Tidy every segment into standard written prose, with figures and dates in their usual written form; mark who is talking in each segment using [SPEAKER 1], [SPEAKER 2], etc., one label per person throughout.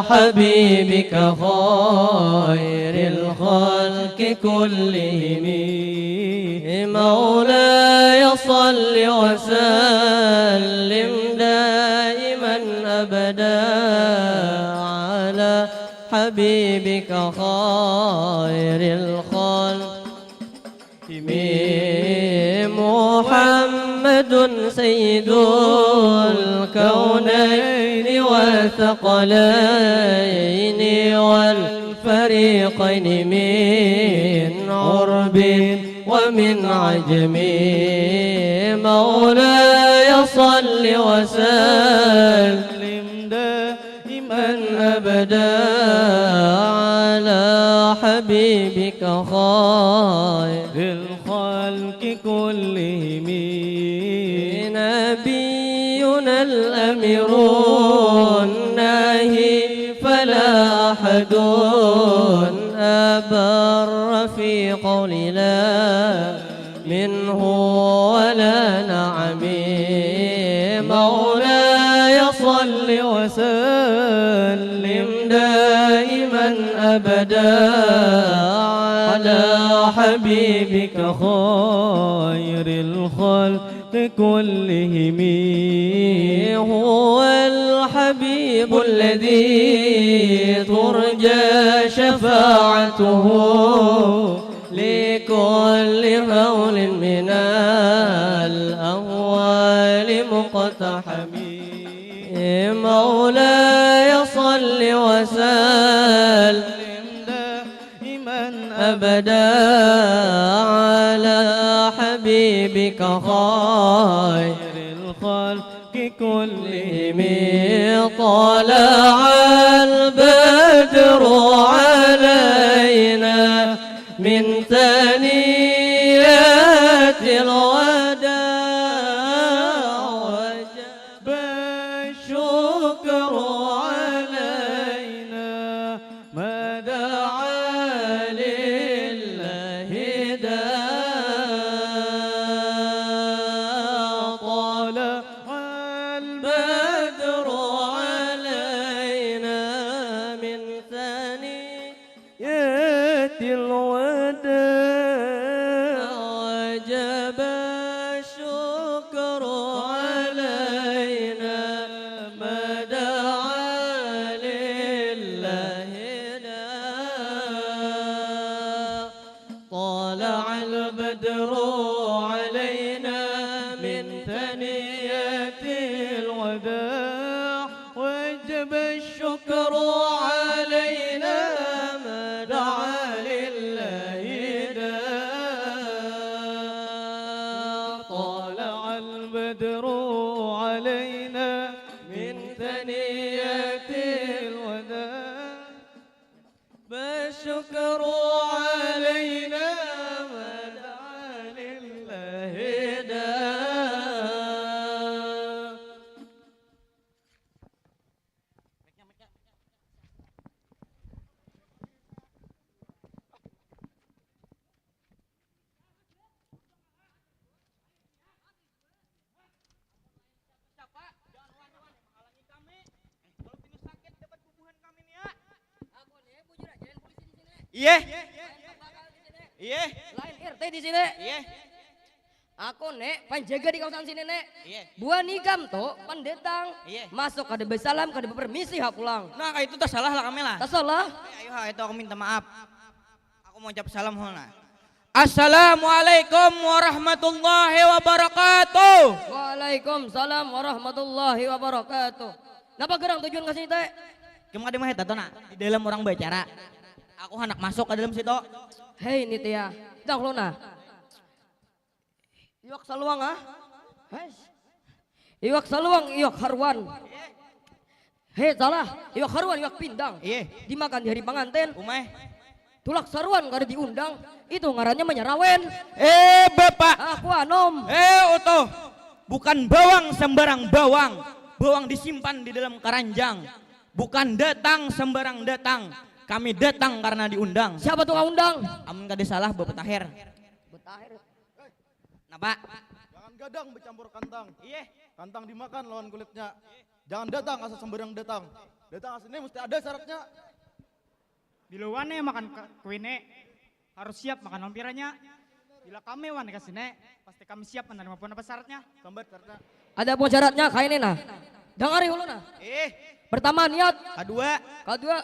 [SPEAKER 1] حبيبك خير الخلق كلهم مولاي صل وسلم دائما أبدا على حبيبك خير الخلق محمد سيد الكونين والثقلين والفريقين من عرب ومن عجم مولاي صل وسلم دائما أبدا على حبيبك خير الخلق كلهم نبينا الأمير الناهي فلا أحد أبر في قول لا منه ولا نعم مولاي صل وسلم دائما أبدا على حبيبك خير الخلق كلهم هو الحبيب الذي ترجى شفاعته لكل هول من الأهوال مقتحم مولاي صل وسلم دائما أبدا على حبيبك خير الخلق كلهم طلع البدر علينا من ثنيات الوداع وجب الشكر علينا ما دعا لله داع طلع البدر علينا من ثنيات الوداع وجب الشكر علينا ما دعا لله داع طلع البدر علينا من ثنيات الوداع وجب الشكر علينا ما دعا لله داع طلع البدر علينا من ثنيات الوداع بالشكر علينا ما دعا لله داع
[SPEAKER 2] Iya. Iya.
[SPEAKER 3] Lain RT di sini.
[SPEAKER 2] Iya.
[SPEAKER 3] Aku nek penjaga di kawasan sini nek.
[SPEAKER 2] Iya.
[SPEAKER 3] Buah nikam tuh pendetang.
[SPEAKER 2] Iya.
[SPEAKER 3] Masuk kada bersalam kada permisi hak pulang.
[SPEAKER 2] Nah itu tak salah lah kami lah.
[SPEAKER 3] Tak salah.
[SPEAKER 2] Ayo itu aku minta maaf. Aku mau ucap salam hona. Assalamualaikum warahmatullahi wabarakatuh.
[SPEAKER 3] Waalaikumsalam warahmatullahi wabarakatuh. Napa gerang tujuan ke sini teh?
[SPEAKER 2] Kamu ada mah tato nak di dalam orang bicara. Aku hendak masuk ke dalam situ.
[SPEAKER 3] Hei Nitya, dah lona. Iwak saluang ah. Iwak saluang, iwak harwan. Hei salah, iwak harwan, iwak pindang.
[SPEAKER 2] Iya.
[SPEAKER 3] Dimakan di hari pengantin.
[SPEAKER 2] Umay.
[SPEAKER 3] Tulak saruan kada diundang. Itu ngarannya menyerawen.
[SPEAKER 2] Bapak.
[SPEAKER 3] Aku anom.
[SPEAKER 2] Utuh. Bukan bawang sembarang bawang. Bawang disimpan di dalam keranjang. Bukan datang sembarang datang. Kami datang karena diundang.
[SPEAKER 3] Siapa tuh undang?
[SPEAKER 2] Amun kada salah Bapak Tahir.
[SPEAKER 3] Betahir.
[SPEAKER 2] Napa?
[SPEAKER 4] Jangan gadang bercampur kantang.
[SPEAKER 2] Iya.
[SPEAKER 4] Kantang dimakan lawan kulitnya. Jangan datang asal sembarang datang. Datang asal ini mesti ada syaratnya.
[SPEAKER 5] Bila wane makan kuine harus siap makan lampirannya. Bila kami wane kasine pasti kami siap menerima pun apa syaratnya.
[SPEAKER 4] Sambat syaratnya.
[SPEAKER 3] Ada pun syaratnya kayak ini nah. Dengar hulu nah. Pertama niat,
[SPEAKER 2] Kedua,
[SPEAKER 3] kedua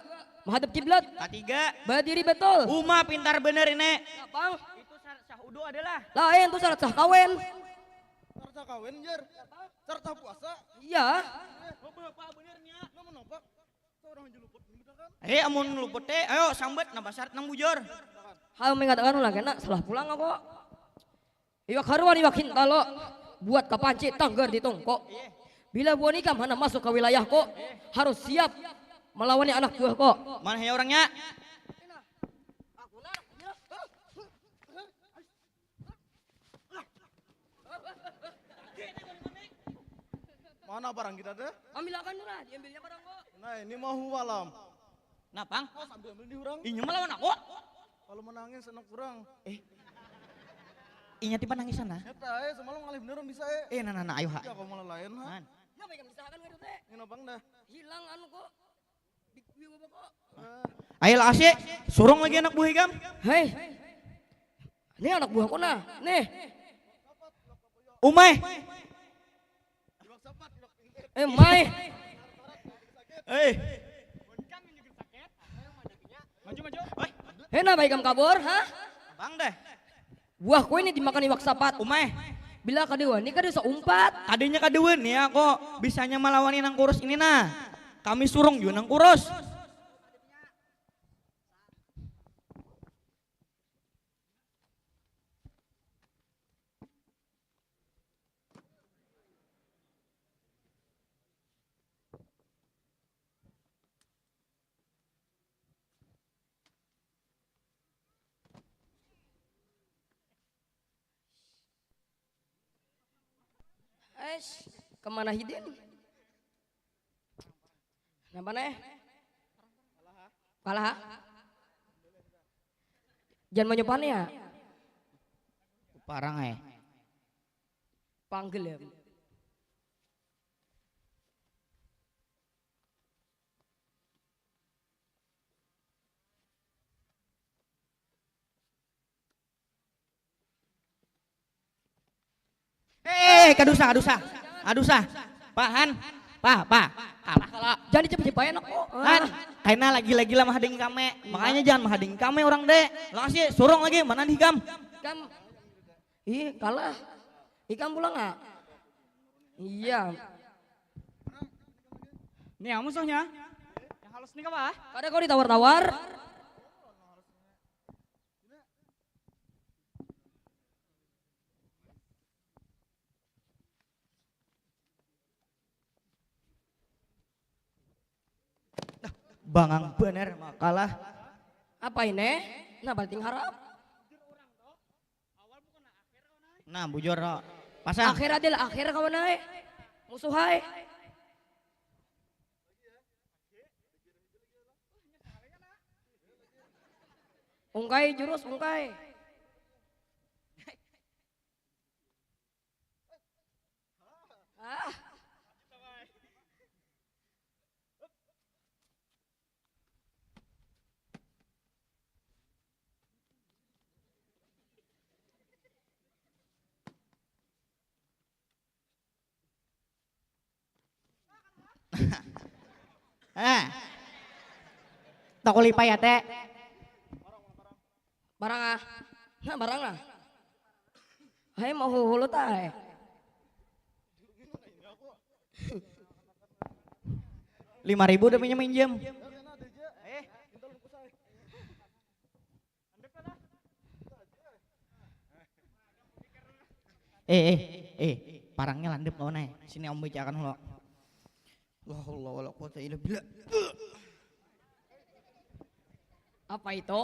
[SPEAKER 3] menghadap kiblat,
[SPEAKER 2] ketiga,
[SPEAKER 3] berdiri betul.
[SPEAKER 2] Uma pintar bener ini.
[SPEAKER 3] Bang,
[SPEAKER 2] Itu syarat sah udu adalah.
[SPEAKER 3] lain tuh syarat sah kawin.
[SPEAKER 4] Syarat kawin jer. Syarat puasa.
[SPEAKER 3] Iya.
[SPEAKER 2] Oh, bapak benernya.
[SPEAKER 4] Namun nampak seorang jeluput bener kan?
[SPEAKER 2] Amun luput teh, ayo sambat nambah syarat nang bujur.
[SPEAKER 3] Hal mengatakan ulah kena salah pulang aku. Iwak haruan iwak hintalo. Buat kapanci tanggar di tongko. Bila buah nikah mana masuk ke wilayahku harus siap melawani anak buahku.
[SPEAKER 2] Mana ya orangnya?
[SPEAKER 4] Mana barang kita teh?
[SPEAKER 3] Ambilkan dulu lah, diambilnya barangku.
[SPEAKER 4] Nah ini mau walam.
[SPEAKER 2] Napang?
[SPEAKER 4] Oh sambil ambil di urang.
[SPEAKER 2] Inya melawan aku.
[SPEAKER 4] Kalau menangis enak kurang.
[SPEAKER 2] Inya tiba nangis sana.
[SPEAKER 4] Eta semalam ngalih beneran bisa
[SPEAKER 2] Nah, ayo ha.
[SPEAKER 4] Ya kau malah lain ha.
[SPEAKER 2] Man.
[SPEAKER 3] Kenapa ikan misalkan nggak teh?
[SPEAKER 4] Ini bang dah.
[SPEAKER 3] Hilang anu kok. Bikwi kok.
[SPEAKER 2] Ayo lah asik, surung lagi anak buah igam.
[SPEAKER 3] Hei. Ini anak buahku nah. Nih.
[SPEAKER 2] Umay.
[SPEAKER 3] Mai.
[SPEAKER 5] Maju.
[SPEAKER 3] Hena baik kamu kabur, ha?
[SPEAKER 2] Bang deh.
[SPEAKER 3] Buahku ini dimakan iwak sapat.
[SPEAKER 2] Umay.
[SPEAKER 3] Bila kadeuan ini kada seumpat.
[SPEAKER 2] Tadinya kadewen ya kok bisanya melawani nang kurus ini nah. Kami surung juga nang kurus.
[SPEAKER 3] Kemana hidin? Napa nih? Kalah. Jangan menyopan ya.
[SPEAKER 2] Parang
[SPEAKER 3] Panggil ya.
[SPEAKER 2] Adusa. Pak Han. Pak. Kalah kalau.
[SPEAKER 3] Jangan dicepet-cepetin aku.
[SPEAKER 2] Han, karena lagi-lagi lah mahading kami. Makanya jangan mahading kami orang deh. Langsung surung lagi mana nih kam?
[SPEAKER 3] Ikam. Ih, kalah. Ikam pulang nggak? Iya.
[SPEAKER 5] Nih yang musuhnya. Yang halus nih apa?
[SPEAKER 3] Kada kau ditawar-tawar.
[SPEAKER 2] Bangang bener makalah.
[SPEAKER 3] Apa ini? Nah, banting harap.
[SPEAKER 2] Nah, bujur no. Pasang.
[SPEAKER 3] Akhir adalah akhir kawan naik. Musuh hai. Ungkai jurus ungkai. Ah.
[SPEAKER 2] Toko lipa ya teh.
[SPEAKER 3] Barang ah. Nah, barang ah. Hai mau hulu tai.
[SPEAKER 2] 5.000 udah minjem. Parangnya landep kau naik. Sini om bicarakan lo. Allah wala quwata illa billah.
[SPEAKER 3] Apa itu?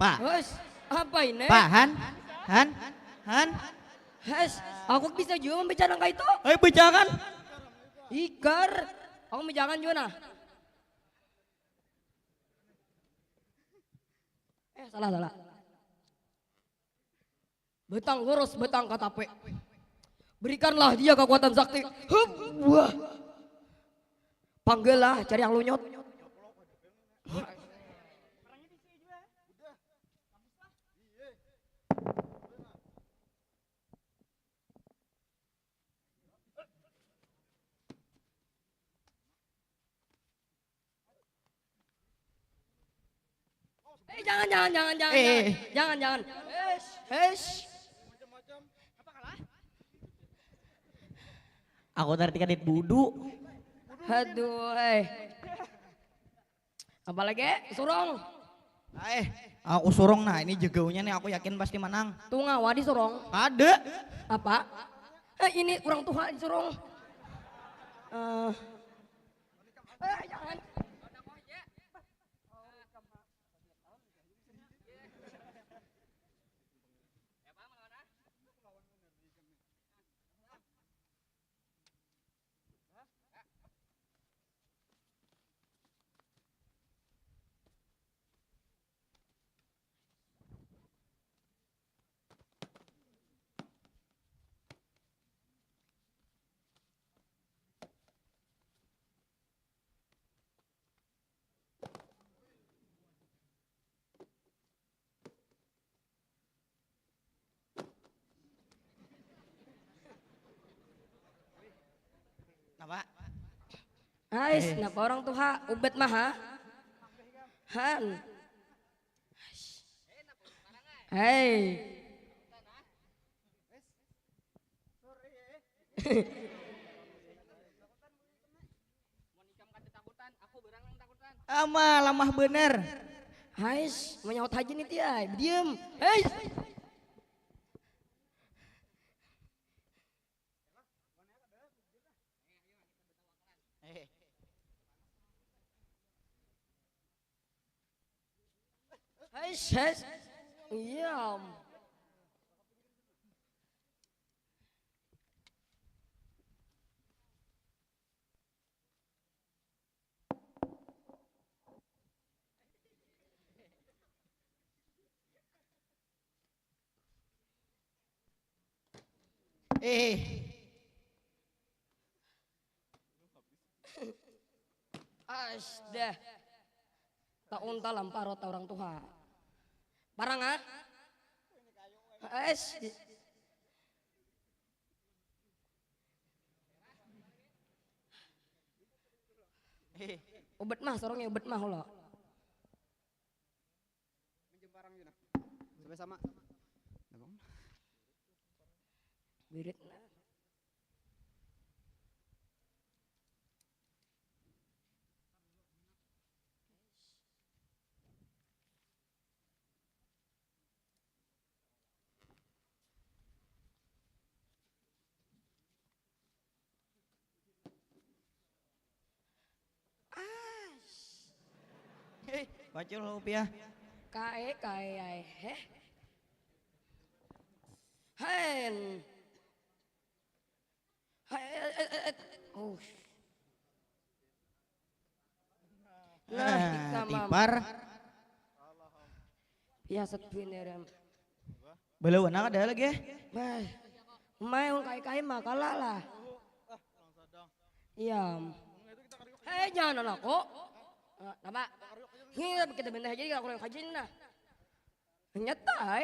[SPEAKER 2] Pak.
[SPEAKER 3] Hus, apa ini?
[SPEAKER 2] Pak Han.
[SPEAKER 3] Hus, aku bisa juga membicarakan itu.
[SPEAKER 2] Ayo bicarakan.
[SPEAKER 3] Ikar, aku membicarakan juga nah. Salah. Betang ngurus, betang katape. Berikanlah dia kekuatan sakti. Hup, wah. Panggillah cari yang lunyot. Jangan.
[SPEAKER 2] Aku tadi kadit budu.
[SPEAKER 3] Aduh, apalagi surong.
[SPEAKER 2] Aku surong nah ini jegaunya nih aku yakin pasti menang.
[SPEAKER 3] Tunga wadi surong.
[SPEAKER 2] Ada.
[SPEAKER 3] Apa? Ini kurang tua di surong. Jangan.
[SPEAKER 2] Apa?
[SPEAKER 3] Kenapa orang tuh ubet mah Han.
[SPEAKER 2] Lamah bener.
[SPEAKER 3] Menyaut haji nih tiai, diem. Iya. Dah. Tak unta lamparot orang tuha. Barang Ubet mah sorongnya ubet mah lo.
[SPEAKER 4] Minjem barang yuna. Sampai sama.
[SPEAKER 3] Birit nah.
[SPEAKER 2] Bacul rupiah.
[SPEAKER 3] Kae Hen.
[SPEAKER 2] Tipar.
[SPEAKER 3] Biasa pinerem.
[SPEAKER 2] Belum ada lagi.
[SPEAKER 3] Main kai mah kalah lah. Iya. Jangan anak kok. Nama. Kita bentar aja kalau yang kajin nah. Nyata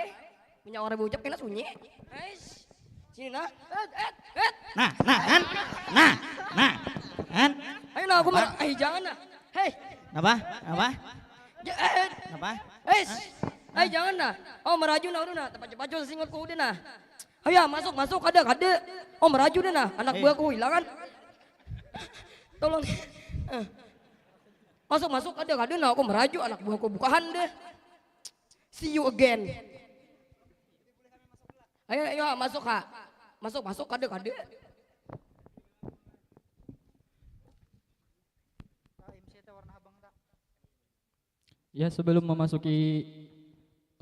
[SPEAKER 3] punya orang bujap kena sunyi. Sini nah.
[SPEAKER 2] Nah.
[SPEAKER 3] Ayo nah aku mah jangan nah.
[SPEAKER 2] Apa?
[SPEAKER 3] Jangan nah. Oh meraju nah udah nah. Tempat singot ku udah nah. Ayo masuk kada. Oh meraju deh nah. Anak buahku hilangan. Tolong. Masuk ada nah aku meraju anak buahku bukahan deh. See you again. Ayo masuk kada.
[SPEAKER 6] Ya, sebelum memasuki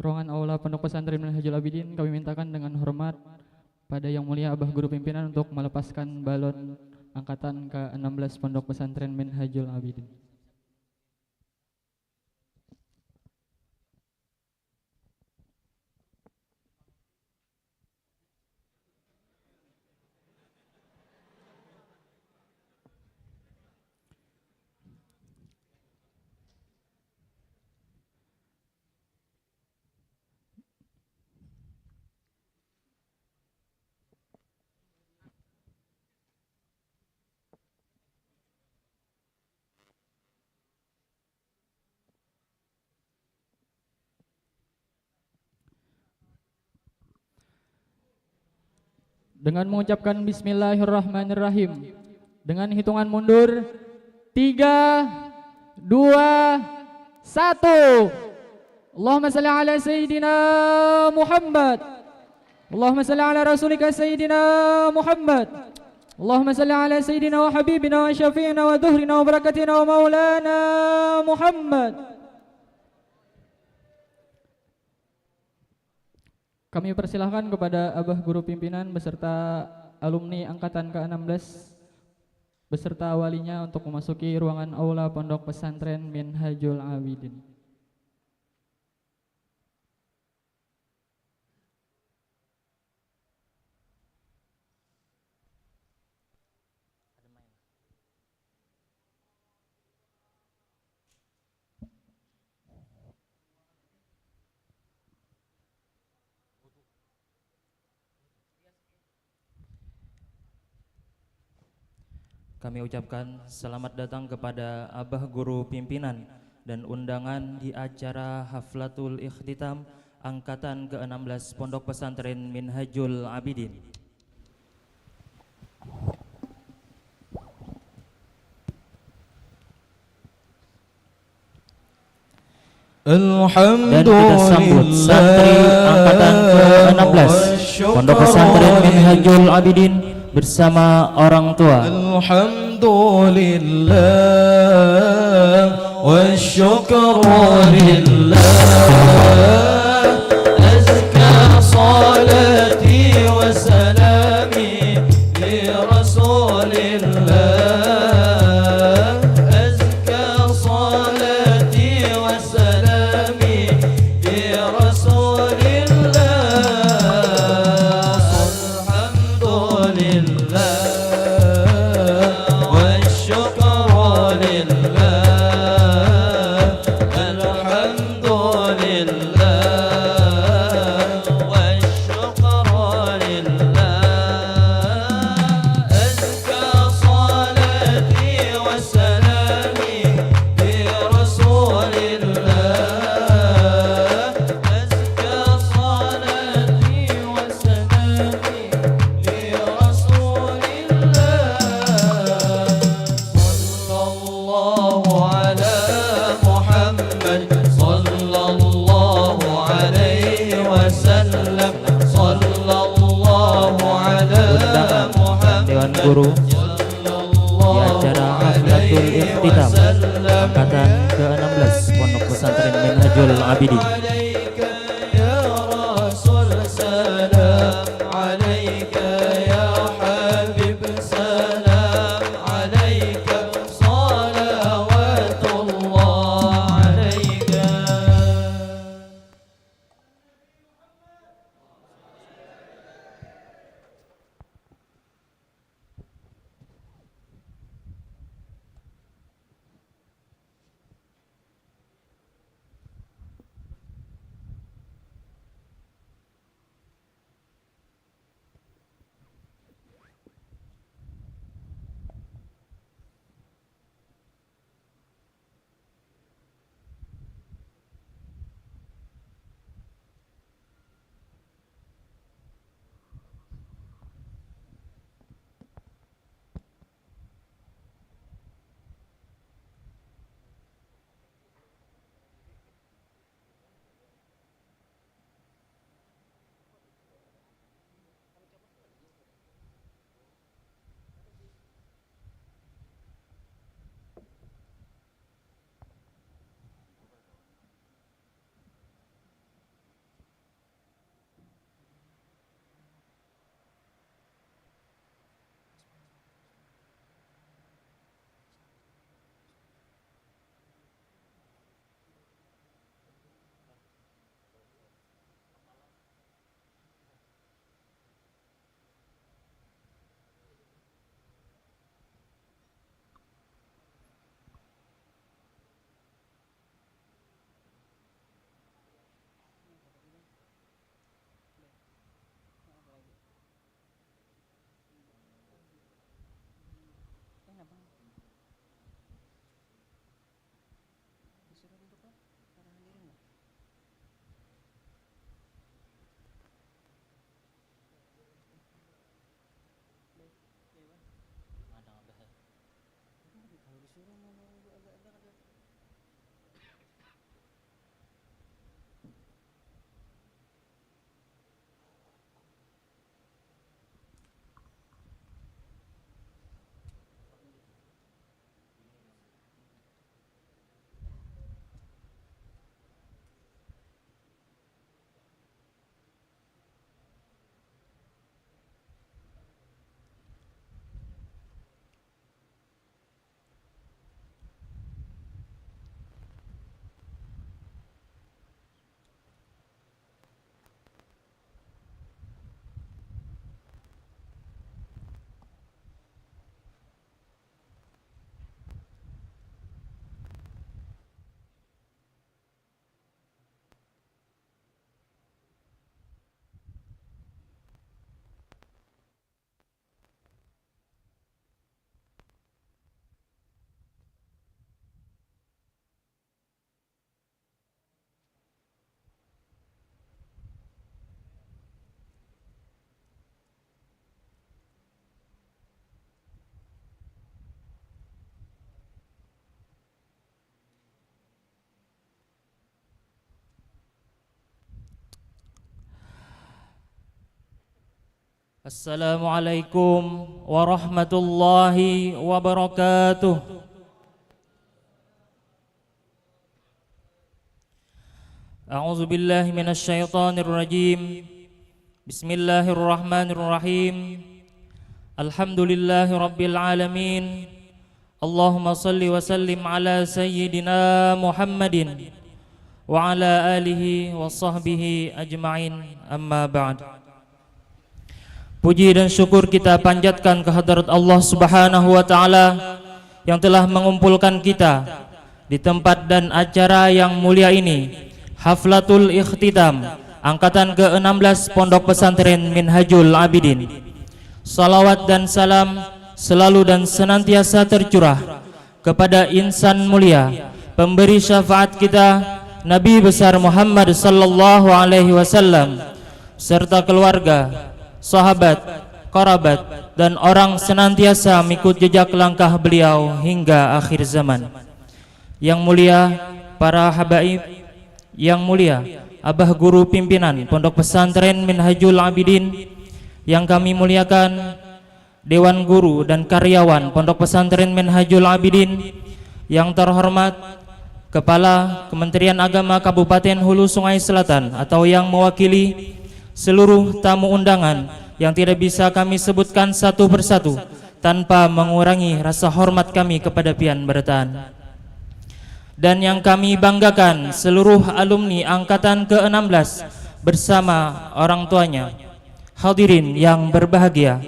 [SPEAKER 6] ruangan aula Pondok Pesantren Minhajul Abidin, kami mintakan dengan hormat pada Yang Mulia Abah Guru Pimpinan untuk melepaskan balon angkatan ke-16 Pondok Pesantren Minhajul Abidin. dengan mengucapkan Bismillahirrahmanirrahim. Dengan hitungan mundur 3, 2, 1. Allahumma salli ala Sayyidina Muhammad. Allahumma salli ala Rasulika Sayyidina Muhammad. Allahumma salli ala Sayyidina wa Habibina wa Syafi'ina wa Dhuhrina wa Barakatina wa Maulana Muhammad. Kami persilahkan kepada Abah Guru Pimpinan beserta alumni Angkatan ke-16 beserta walinya untuk memasuki ruangan aula Pondok Pesantren Minhajul Abidin.
[SPEAKER 7] Kami ucapkan selamat datang kepada Abah Guru Pimpinan dan undangan di acara Haflatul Ikhtitam Angkatan ke-16 Pondok Pesantren Minhajul Abidin. Dan kita sambut santri Angkatan ke-16 Pondok Pesantren Minhajul Abidin bersama orang tua.
[SPEAKER 1] Alhamdulillah wa syukru lillah, azka salati wa salami li rasulillah, azka salati wa salami li rasulillah.
[SPEAKER 7] Guru di acara Haflatul Ikhtitam Angkatan ke-16 Pondok Pesantren Minhajul Abidin. Assalamualaikum warahmatullahi wabarakatuh. A'udzu billahi minasyaitonir rajim. Bismillahirrahmanirrahim. Alhamdulillahi rabbil alamin. Allahumma salli wa sallim ala sayyidina Muhammadin wa ala alihi wa sahbihi ajma'in. Amma ba'd. Puji dan syukur kita panjatkan kehadirat Allah Subhanahu wa taala yang telah mengumpulkan kita di tempat dan acara yang mulia ini, Haflatul Ikhtitam angkatan ke-16 Pondok Pesantren Minhajul Abidin. Salawat dan salam selalu dan senantiasa tercurah kepada insan mulia, pemberi syafaat kita, Nabi besar Muhammad sallallahu alaihi wasallam, serta keluarga, sahabat, kerabat, dan orang senantiasa mengikut jejak langkah beliau hingga akhir zaman. Yang mulia para habaib, yang mulia Abah Guru Pimpinan Pondok Pesantren Minhajul Abidin, yang kami muliakan Dewan Guru dan karyawan Pondok Pesantren Minhajul Abidin, yang terhormat Kepala Kementerian Agama Kabupaten Hulu Sungai Selatan atau yang mewakili seluruh tamu undangan yang tidak bisa kami sebutkan satu persatu tanpa mengurangi rasa hormat kami kepada pian bertaan. Dan yang kami banggakan seluruh alumni angkatan ke-16 bersama orang tuanya. Hadirin yang berbahagia,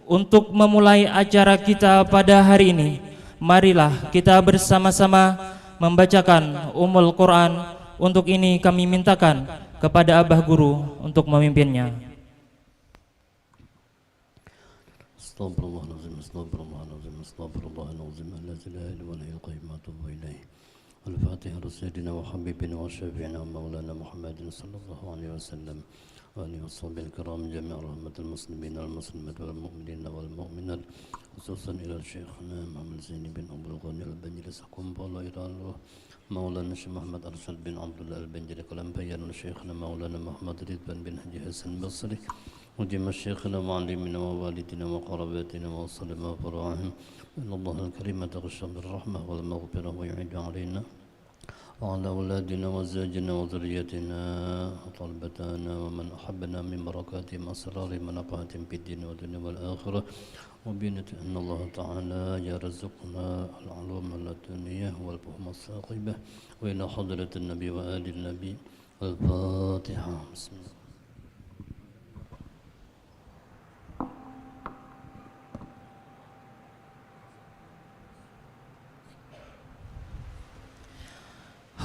[SPEAKER 7] untuk memulai acara kita pada hari ini, marilah kita bersama-sama membacakan Ummul Quran. Untuk ini kami mintakan kepada Abah Guru untuk memimpinnya.
[SPEAKER 8] Astagfirullahaladzim, astagfirullahaladzim, astagfirullahaladzim, alladzi la ilaha illa huwal qayyum atubu ilaih. Al-Fatihah Sayyidina wa Habibina wa Syafi'ina wa Maulana Muhammadin sallallahu alaihi wasallam wa alihi washabihi al-kiram jami'a rahmatul muslimin wal muslimat wal mu'minin wal mu'minat, khususan ila Syekhna Muhammad Zaini bin Abdul Ghani al-Banjari sakum pala ila Allah Maulana Syekh Muhammad Arsyad bin Abdullah al-Banjari kalam bayan Syekhna Maulana Muhammad Ridwan bin Haji Hasan Basri وديم الشيخنا وعلمنا ووالدنا وقرباتنا وصلنا وفرعهم إن الله الكريم تغشى بالرحمة والمغفرة ويعيد علينا وعلى أولادنا وزوجنا وذريتنا وطلبتنا ومن أحبنا من بركات أسرار منفعة في الدين والدنيا والآخرة وبينة أن الله تعالى يرزقنا العلوم اللدنية والفهم الثاقبة وإلى حضرة النبي وآل النبي. الفاتحة. بسم الله.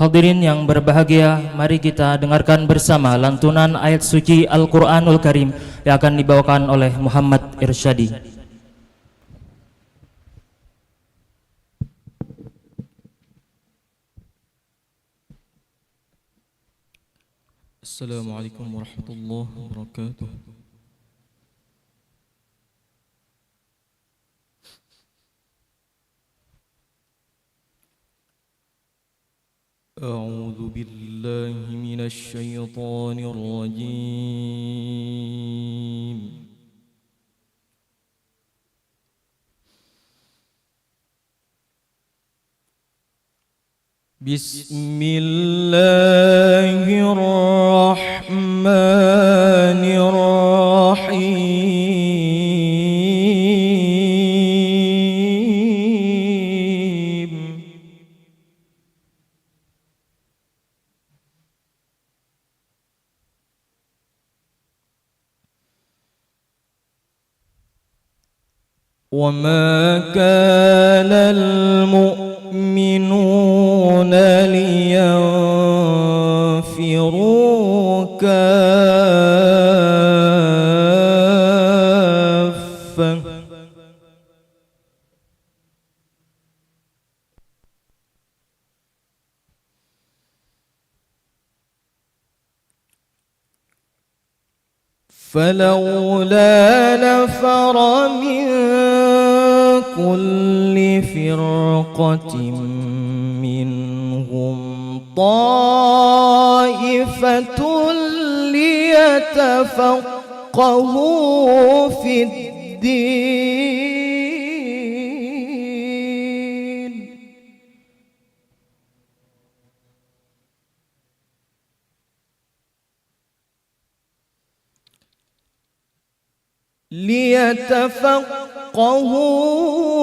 [SPEAKER 7] Hadirin yang berbahagia, mari kita dengarkan bersama lantunan ayat suci Al-Quranul Karim yang akan dibawakan oleh Muhammad Irsyadi.
[SPEAKER 9] Assalamualaikum warahmatullahi wabarakatuh. أعوذ بالله من الشيطان الرجيم. بسم الله الرحمن الرحيم. وما كان المؤمنون لينفروا كافة فلولا نفر من كل فرقة منهم طائفة ليتفقهوا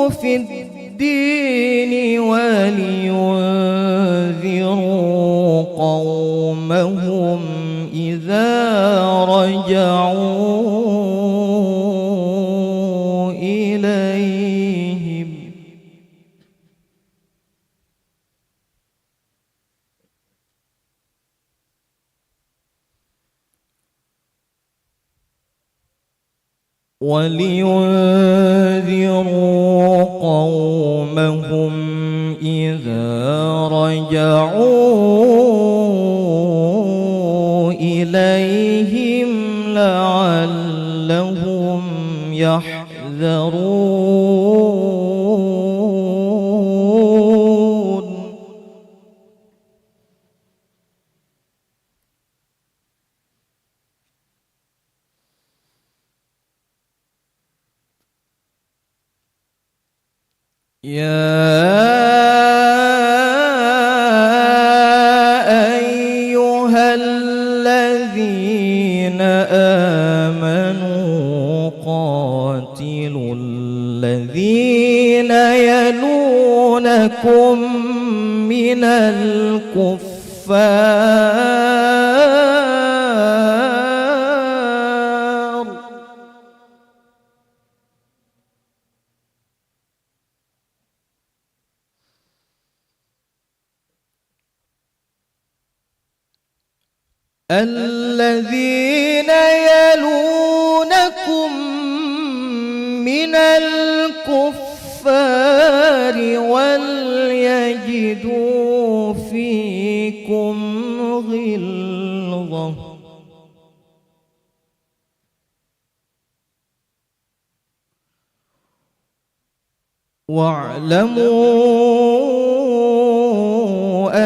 [SPEAKER 9] في الدين ولينذروا قومهم إذا رجعوا إليهم. ولينذروا قومهم إذا رجعوا إليهم لعلهم يحذرون. يا أيها الذين آمنوا قاتلوا الذين يلونكم من الكفار الذين يلونكم من الكفار وليجدوا فيكم غلظة واعلموا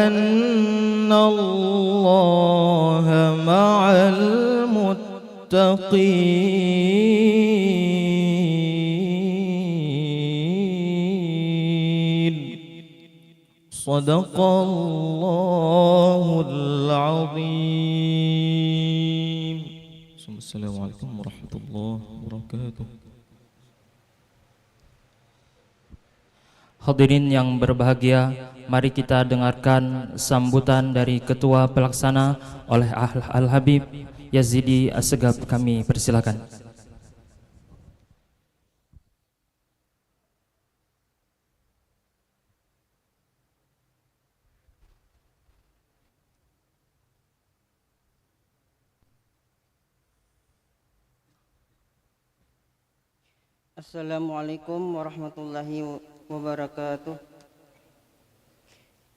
[SPEAKER 9] أن الله مع المتقين. صدق الله العظيم. السلام عليكم ورحمة الله وبركاته.
[SPEAKER 7] Hadirin yang berbahagia, mari kita dengarkan sambutan dari Ketua Pelaksana oleh Al-Habib Yazidi Assegaf. Kami persilakan.
[SPEAKER 10] Assalamualaikum warahmatullahi wabarakatuh.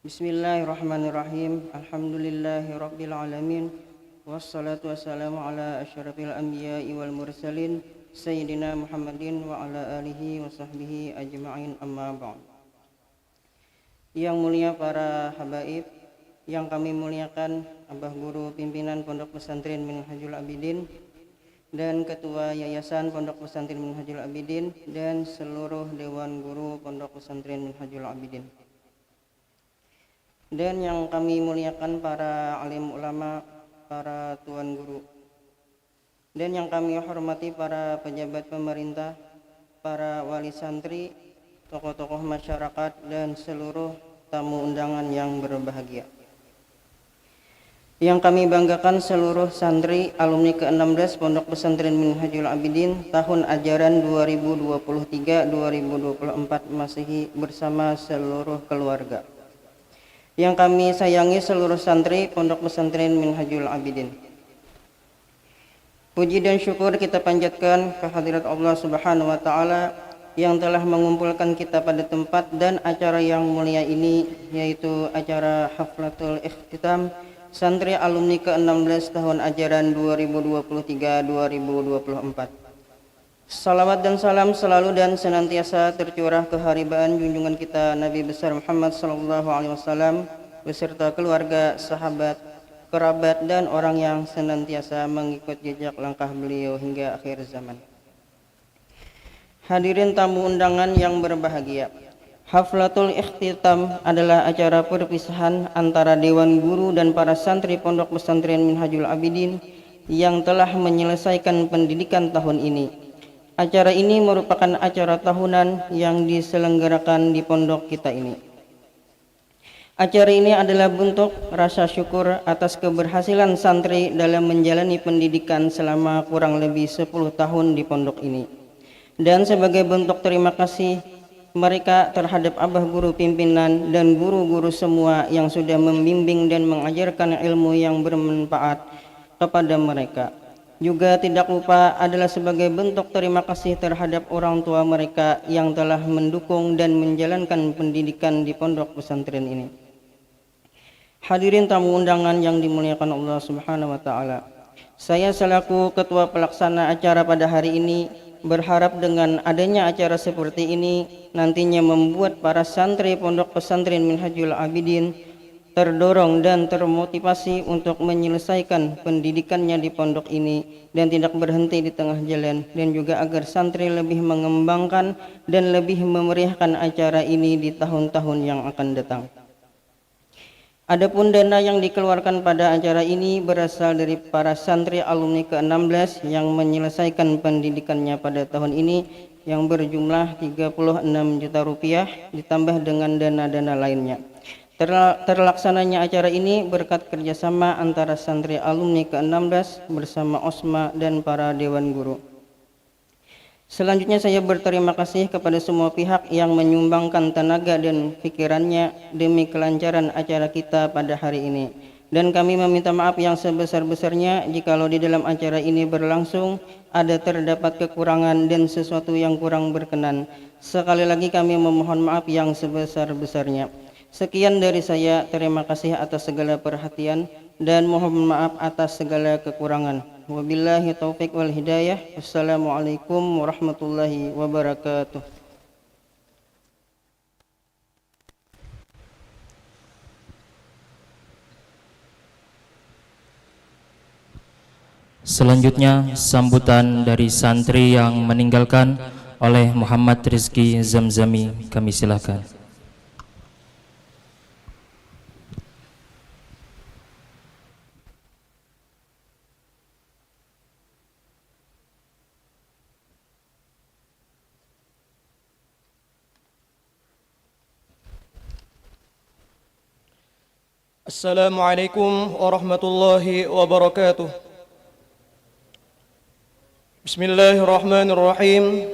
[SPEAKER 10] Bismillahirrahmanirrahim. Alhamdulillahi rabbil alamin. Wassalatu wassalamu ala asyrafil anbiya'i wal mursalin Sayyidina Muhammadin wa ala alihi wa sahbihi ajma'in, amma ba'd. Yang mulia para habaib, yang kami muliakan Abah Guru Pimpinan Pondok Pesantren Minhajul Abidin dan Ketua Yayasan Pondok Pesantren Minhajul Abidin dan seluruh Dewan Guru Pondok Pesantren Minhajul Abidin. Dan yang kami muliakan para alim ulama, para tuan guru. Dan yang kami hormati para pejabat pemerintah, para wali santri, tokoh-tokoh masyarakat dan seluruh tamu undangan yang berbahagia. Yang kami banggakan seluruh santri alumni ke-16 Pondok Pesantren Minhajul Abidin tahun ajaran 2023-2024 Masehi bersama seluruh keluarga. Yang kami sayangi seluruh santri Pondok Pesantren Minhajul Abidin. Puji dan syukur kita panjatkan kehadirat Allah Subhanahu wa taala yang telah mengumpulkan kita pada tempat dan acara yang mulia ini, yaitu acara Haflatul Ikhtitam Santri Alumni ke-16 tahun ajaran 2023-2024. Salawat dan salam selalu dan senantiasa tercurah ke haribaan junjungan kita Nabi besar Muhammad SAW beserta keluarga, sahabat, kerabat dan orang yang senantiasa mengikut jejak langkah beliau hingga akhir zaman. Hadirin tamu undangan yang berbahagia, Haflatul Ikhtitam adalah acara perpisahan antara Dewan Guru dan para santri Pondok Pesantren Minhajul Abidin yang telah menyelesaikan pendidikan tahun ini. Acara ini merupakan acara tahunan yang diselenggarakan di pondok kita ini. Acara ini adalah bentuk rasa syukur atas keberhasilan santri dalam menjalani pendidikan selama kurang lebih 10 tahun di pondok ini. Dan sebagai bentuk terima kasih mereka terhadap Abah Guru Pimpinan dan guru-guru semua yang sudah membimbing dan mengajarkan ilmu yang bermanfaat kepada mereka. Juga tidak lupa adalah sebagai bentuk terima kasih terhadap orang tua mereka yang telah mendukung dan menjalankan pendidikan di pondok pesantren ini. Hadirin tamu undangan yang dimuliakan Allah Subhanahu wa taala. Saya selaku ketua pelaksana acara pada hari ini berharap dengan adanya acara seperti ini nantinya membuat para santri Pondok Pesantren Minhajul Abidin terdorong dan termotivasi untuk menyelesaikan pendidikannya di pondok ini dan tidak berhenti di tengah jalan, dan juga agar santri lebih mengembangkan dan lebih memeriahkan acara ini di tahun-tahun yang akan datang. Adapun dana yang dikeluarkan pada acara ini berasal dari para santri alumni ke-16 yang menyelesaikan pendidikannya pada tahun ini yang berjumlah 36 juta rupiah ditambah dengan dana-dana lainnya. Terlaksananya acara ini berkat kerjasama antara santri alumni ke-16 bersama OSMA dan para dewan guru. Selanjutnya saya berterima kasih kepada semua pihak yang menyumbangkan tenaga dan pikirannya demi kelancaran acara kita pada hari ini. Dan kami meminta maaf yang sebesar-besarnya jikalau di dalam acara ini berlangsung ada terdapat kekurangan dan sesuatu yang kurang berkenan. Sekali lagi kami memohon maaf yang sebesar-besarnya. Sekian dari saya, terima kasih atas segala perhatian dan mohon maaf atas segala kekurangan. Wabillahi taufiq wal hidayah. Wassalamualaikum warahmatullahi wabarakatuh.
[SPEAKER 7] Selanjutnya sambutan dari santri yang meninggalkan oleh Muhammad Rizki Zamzami, kami silakan.
[SPEAKER 4] Assalamualaikum warahmatullahi wabarakatuh. Bismillahirrahmanirrahim.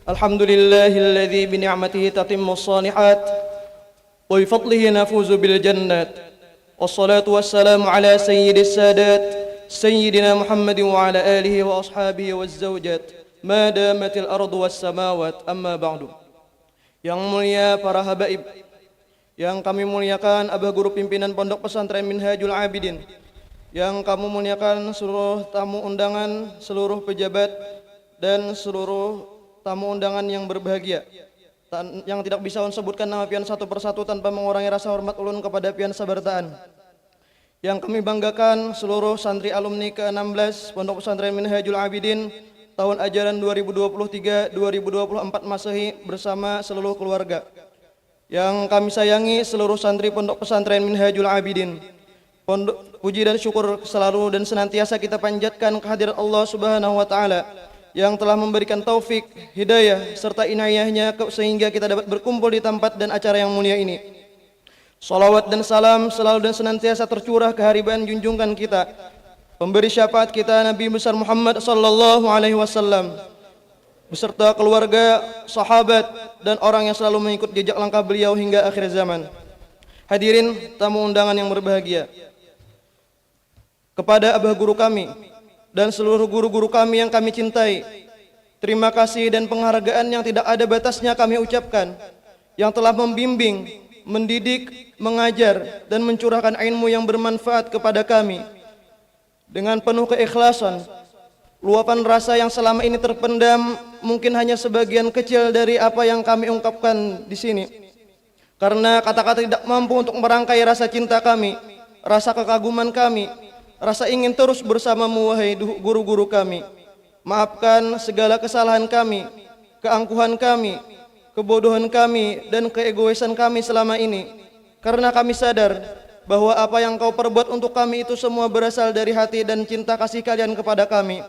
[SPEAKER 4] Alhamdulillahilladzi bi ni'matihi tatimmus shalihat wa bi fadlihi nafuzu bil jannat. Wassalatu wassalamu ala sayyidis sadat sayyidina Muhammadin wa ala alihi wa ashabihi waz zawjat ma damatil ardu was samawat, amma ba'du. Yang mulia para habaib, yang kami muliakan Abah Guru Pimpinan Pondok Pesantren Minhajul Abidin, yang kamu muliakan seluruh tamu undangan, seluruh pejabat dan seluruh tamu undangan yang berbahagia, yang tidak bisa unsebutkan nama pian satu persatu tanpa mengurangi rasa hormat ulun kepada pian sabartaan. yang kami banggakan seluruh santri alumni ke-16 Pondok Pesantren Minhajul Abidin tahun ajaran 2023-2024 Masehi bersama seluruh keluarga. Yang kami sayangi seluruh santri Pondok Pesantren Minhajul Abidin. Puji dan syukur selalu dan senantiasa kita panjatkan kehadirat Allah Subhanahu wa taala yang telah memberikan taufik, hidayah serta inayahnya sehingga kita dapat berkumpul di tempat dan acara yang mulia ini. Salawat dan salam selalu dan senantiasa tercurah ke hariban junjungan kita, pemberi syafaat kita Nabi besar Muhammad sallallahu alaihi wasallam beserta keluarga, sahabat dan orang yang selalu mengikut jejak langkah beliau hingga akhir zaman. Hadirin tamu undangan yang berbahagia. Kepada abah guru kami dan seluruh guru-guru kami yang kami cintai, terima kasih dan penghargaan yang tidak ada batasnya kami ucapkan, yang telah membimbing, mendidik, mengajar dan mencurahkan ilmu yang bermanfaat kepada kami. Dengan penuh keikhlasan, luapan rasa yang selama ini terpendam mungkin hanya sebagian kecil dari apa yang kami ungkapkan di sini. Karena kata-kata tidak mampu untuk merangkai rasa cinta kami, rasa kekaguman kami, rasa ingin terus bersamamu wahai guru-guru kami. Maafkan segala kesalahan kami, keangkuhan kami, kebodohan kami dan keegoisan kami selama ini. Karena kami sadar bahwa apa yang kau perbuat untuk kami itu semua berasal dari hati dan cinta kasih kalian kepada kami.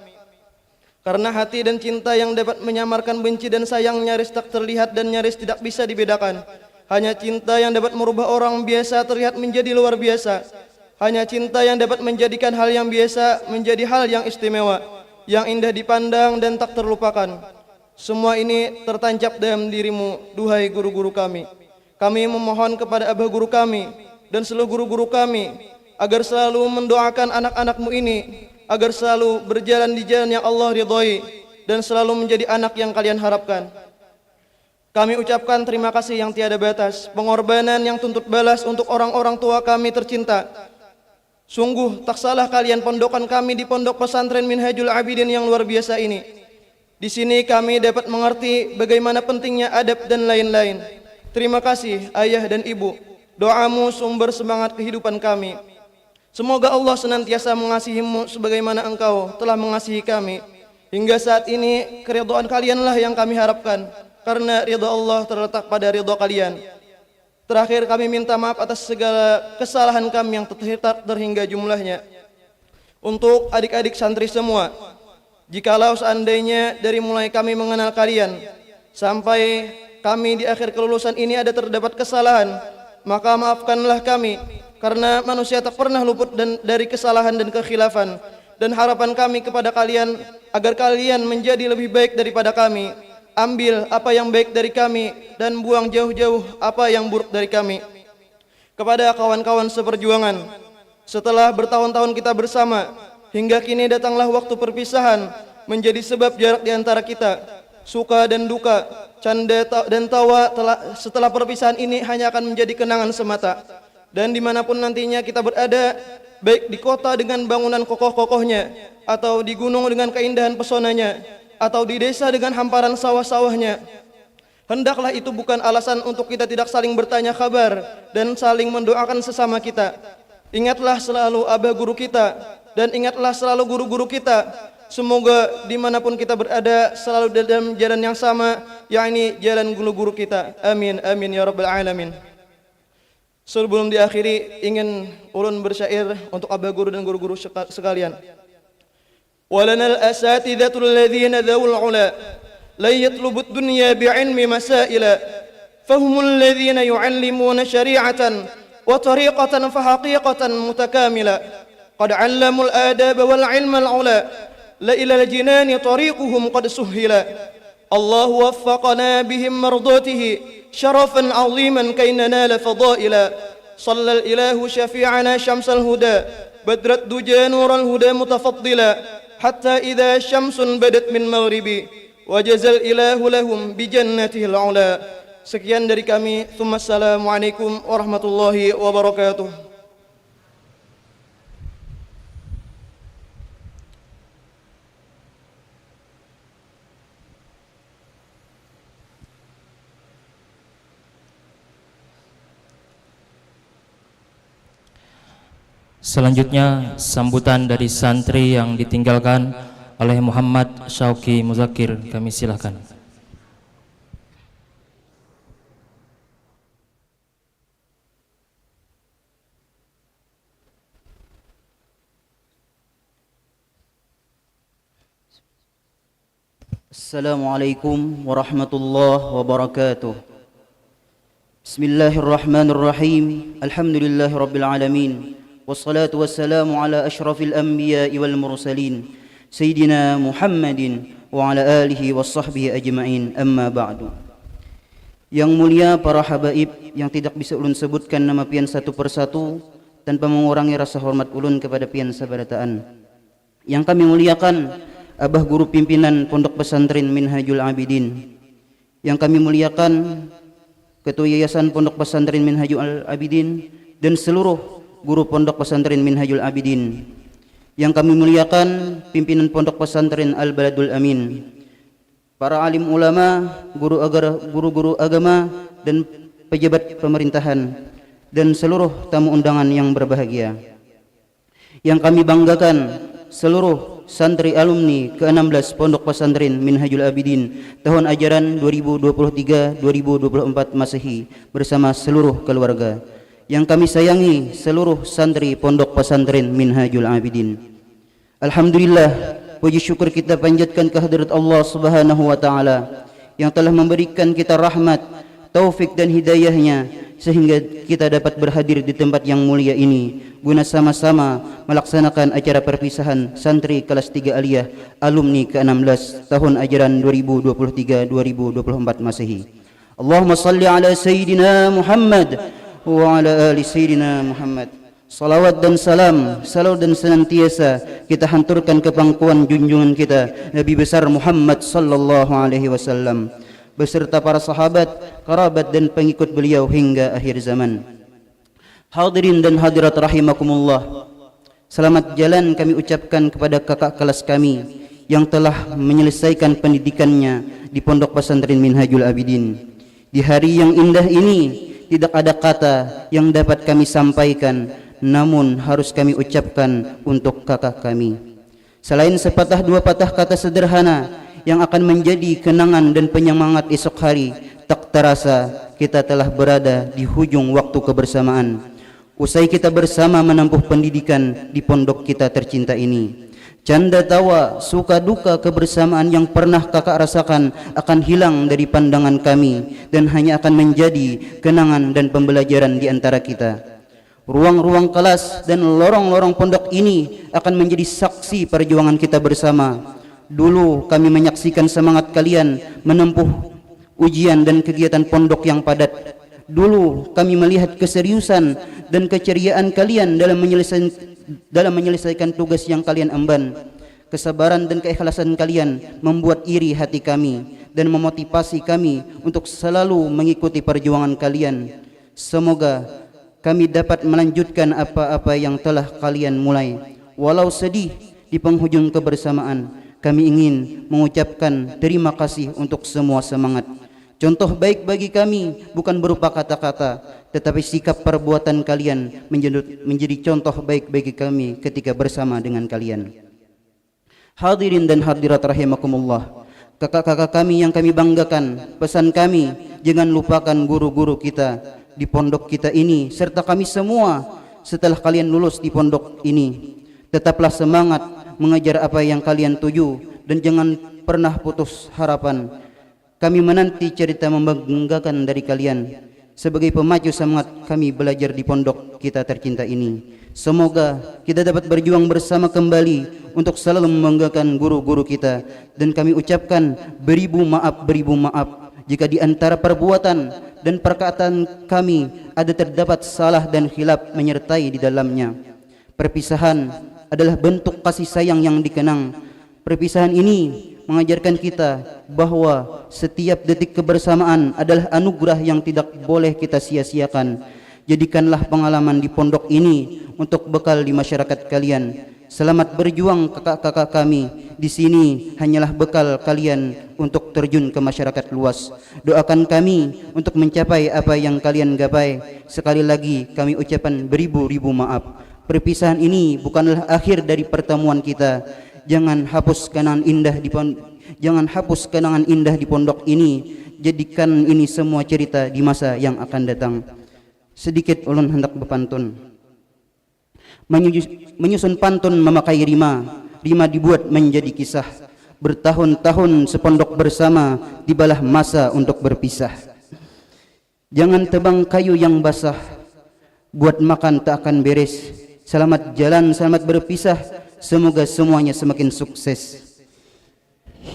[SPEAKER 4] Karena hati dan cinta yang dapat menyamarkan benci dan sayang nyaris tak terlihat dan nyaris tidak bisa dibedakan. Hanya cinta yang dapat merubah orang biasa terlihat menjadi luar biasa. Hanya cinta yang dapat menjadikan hal yang biasa menjadi hal yang istimewa, yang indah dipandang dan tak terlupakan. Semua ini tertancap dalam dirimu, duhai guru-guru kami. Kami memohon kepada abah guru kami dan seluruh guru-guru kami agar selalu mendoakan anak-anakmu ini, agar selalu berjalan di jalan yang Allah ridhoi dan selalu menjadi anak yang kalian harapkan. Kami ucapkan terima kasih yang tiada batas, pengorbanan yang tuntut balas untuk orang-orang tua kami tercinta. Sungguh tak salah kalian pondokan kami di Pondok Pesantren Minhajul Abidin yang luar biasa ini. Di sini kami dapat mengerti bagaimana pentingnya adab dan lain-lain. Terima kasih ayah dan ibu. Doamu sumber semangat kehidupan kami. Semoga Allah senantiasa mengasihimu sebagaimana engkau telah mengasihi kami. Hingga saat ini keridhaan kalianlah yang kami harapkan, karena ridha Allah terletak pada ridha kalian. Terakhir kami minta maaf atas segala kesalahan kami yang terhingga jumlahnya. Untuk adik-adik santri semua, jikalau seandainya dari mulai kami mengenal kalian sampai kami di akhir kelulusan ini ada terdapat kesalahan, maka maafkanlah kami, karena manusia tak pernah luput dari kesalahan dan kekhilafan. Dan harapan kami kepada kalian agar kalian menjadi lebih baik daripada kami. Ambil apa yang baik dari kami dan buang jauh-jauh apa yang buruk dari kami. Kepada kawan-kawan seperjuangan, setelah bertahun-tahun kita bersama, hingga kini datanglah waktu perpisahan menjadi sebab jarak di antara kita. Suka dan duka, canda dan tawa setelah perpisahan ini hanya akan menjadi kenangan semata. Dan dimanapun nantinya kita berada, baik di kota dengan bangunan kokoh-kokohnya, atau di gunung dengan keindahan pesonanya, atau di desa dengan hamparan sawah-sawahnya, hendaklah itu bukan alasan untuk kita tidak saling bertanya kabar dan saling mendoakan sesama kita. Ingatlah selalu abah guru kita dan ingatlah selalu guru-guru kita. Semoga dimanapun kita berada selalu dalam jalan yang sama, yakni jalan guru-guru kita. Amin, amin ya rabbal alamin. Sebelum diakhiri, ingin ulun bersyair untuk abah guru dan guru-guru sekalian. ولنا الأساتذة الذين ذو العلا لن يطلبوا الدنيا بعلم مسائلا فهم الذين يعلمون شريعة وطريقة فحقيقة متكاملة قد علموا الآداب والعلم العلا لإلى الجنان طريقهم قد سهلا الله وفقنا بهم مرضاته شرفا عظيما كي ننال فضائلا صلى الإله شفيعنا شمس الهدى بدر الدجى نور الهدى متفضلا حتى إذا شمس بدت من مغربي وجزى الإله لهم بجنته العلا. Sekian dari kami. Assalamualaikum warahmatullahi wabarakatuh.
[SPEAKER 7] Selanjutnya sambutan dari santri yang ditinggalkan oleh Muhammad Syauqi Muzakir, kami silakan.
[SPEAKER 10] Assalamualaikum warahmatullahi wabarakatuh. Bismillahirrahmanirrahim. Alhamdulillahirabbil alamin. Wassalatu wassalamu ala asyrafil anbiya'i wal mursalin Sayyidina Muhammadin wa ala alihi wassahbihi ajma'in, amma ba'du. Yang mulia para habaib yang tidak bisa ulun sebutkan nama pian satu persatu tanpa mengurangi rasa hormat ulun kepada pian sabarataan. Yang kami muliakan Abah Guru Pimpinan Pondok Pesantren Minhajul Abidin, yang kami muliakan Ketua Yayasan Pondok Pesantren Minhajul Abidin dan seluruh guru Pondok Pesantren Minhajul Abidin, yang kami muliakan pimpinan Pondok Pesantren Al-Baladul Amin, para alim ulama, guru-guru agama dan pejabat pemerintahan, dan seluruh tamu undangan yang berbahagia. Yang kami banggakan seluruh santri alumni ke-16 Pondok Pesantren Minhajul Abidin tahun ajaran 2023-2024 Masehi bersama seluruh keluarga. Yang kami sayangi seluruh santri Pondok Pesantren Minhajul Abidin. Alhamdulillah, puji syukur kita panjatkan kehadirat Allah Subhanahu wa taala yang telah memberikan kita rahmat, taufik dan hidayahnya sehingga kita dapat berhadir di tempat yang mulia ini guna sama-sama melaksanakan acara perpisahan santri kelas 3 aliyah alumni ke-16 tahun ajaran 2023-2024 Masehi. Allahumma salli ala Sayyidina Muhammad wa ala ali Sayyidina Muhammad. Salawat dan salam selalu dan senantiasa kita hanturkan ke pangkuan junjungan kita Nabi besar Muhammad sallallahu alaihi wasallam beserta para sahabat, kerabat dan pengikut beliau hingga akhir zaman. Hadirin dan hadirat rahimakumullah. Selamat jalan kami ucapkan kepada kakak kelas kami yang telah menyelesaikan pendidikannya di Pondok Pesantren Minhajul Abidin. Di hari yang indah ini tidak ada kata yang dapat kami sampaikan, namun harus kami ucapkan untuk kakak kami. Selain sepatah dua patah kata sederhana yang akan menjadi kenangan dan penyemangat esok hari, tak terasa kita telah berada di hujung waktu kebersamaan. Usai kita bersama menempuh pendidikan di pondok kita tercinta ini, canda tawa, suka duka kebersamaan yang pernah kakak rasakan akan hilang dari pandangan kami dan hanya akan menjadi kenangan dan pembelajaran di antara kita. Ruang-ruang kelas dan lorong-lorong pondok ini akan menjadi saksi perjuangan kita bersama. Dulu kami menyaksikan semangat kalian menempuh ujian dan kegiatan pondok yang padat. Dulu kami melihat keseriusan dan keceriaan kalian dalam menyelesaikan tugas yang kalian emban. Kesabaran dan keikhlasan kalian membuat iri hati kami dan memotivasi kami untuk selalu mengikuti perjuangan kalian. Semoga kami dapat melanjutkan apa-apa yang telah kalian mulai. Walau sedih di penghujung kebersamaan, kami ingin mengucapkan terima kasih untuk semua semangat. Contoh baik bagi kami bukan berupa kata-kata, tetapi sikap perbuatan kalian menjadi contoh baik bagi kami ketika bersama dengan kalian. Hadirin dan hadirat rahimakumullah, kakak-kakak kami yang kami banggakan, pesan kami, jangan lupakan guru-guru kita di pondok kita ini, serta kami semua setelah kalian lulus di pondok ini. Tetaplah semangat mengejar apa yang kalian tuju dan jangan pernah putus harapan. Kami menanti cerita membanggakan dari kalian sebagai pemacu semangat kami belajar di pondok kita tercinta ini. Semoga kita dapat berjuang bersama kembali untuk selalu membanggakan guru-guru kita, dan kami ucapkan beribu maaf jika di antara perbuatan dan perkataan kami ada terdapat salah dan khilaf menyertai di dalamnya. Perpisahan adalah bentuk kasih sayang yang dikenang. Perpisahan ini mengajarkan kita bahwa setiap detik kebersamaan adalah anugerah yang tidak boleh kita sia-siakan. Jadikanlah pengalaman di pondok ini untuk bekal di masyarakat kalian. Selamat berjuang kakak-kakak kami. Di sini hanyalah bekal kalian untuk terjun ke masyarakat luas. Doakan kami untuk mencapai apa yang kalian gapai. Sekali lagi kami ucapkan beribu-ribu maaf.
[SPEAKER 11] perpisahan ini bukanlah akhir dari pertemuan kita. Jangan hapus kenangan indah di pondok ini. Jadikan ini semua cerita di masa yang akan datang. Sedikit ulun hendak berpantun. Menyusun pantun memakai rima. Rima dibuat menjadi kisah. Bertahun-tahun sepondok bersama, tibalah masa untuk berpisah. Jangan tebang kayu yang basah, buat makan tak akan beres. Selamat jalan, selamat berpisah, semoga semuanya semakin sukses.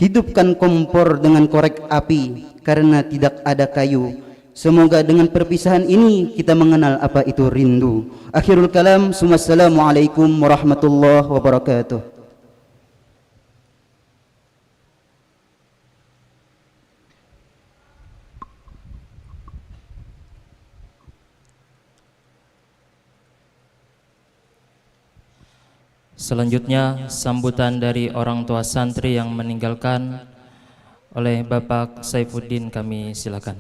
[SPEAKER 11] Hidupkan kompor dengan korek api, karena tidak ada kayu. Semoga dengan perpisahan ini kita mengenal apa itu rindu. Akhirul kalam, Assalamualaikum warahmatullahi wabarakatuh.
[SPEAKER 7] Selanjutnya sambutan dari orang tua santri yang meninggalkan oleh Bapak Saifuddin, kami silakan.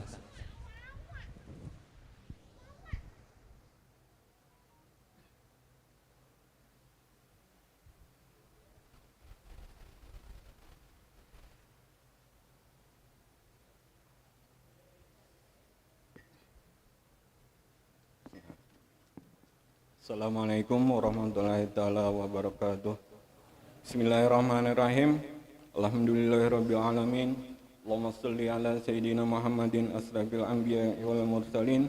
[SPEAKER 12] Assalamualaikum warahmatullahi taala wabarakatuh. Bismillahirrahmanirrahim. Alhamdulillahirabbil alamin. Allahumma shalli ala sayyidina Muhammadin asrafil anbiya'i wal mursalin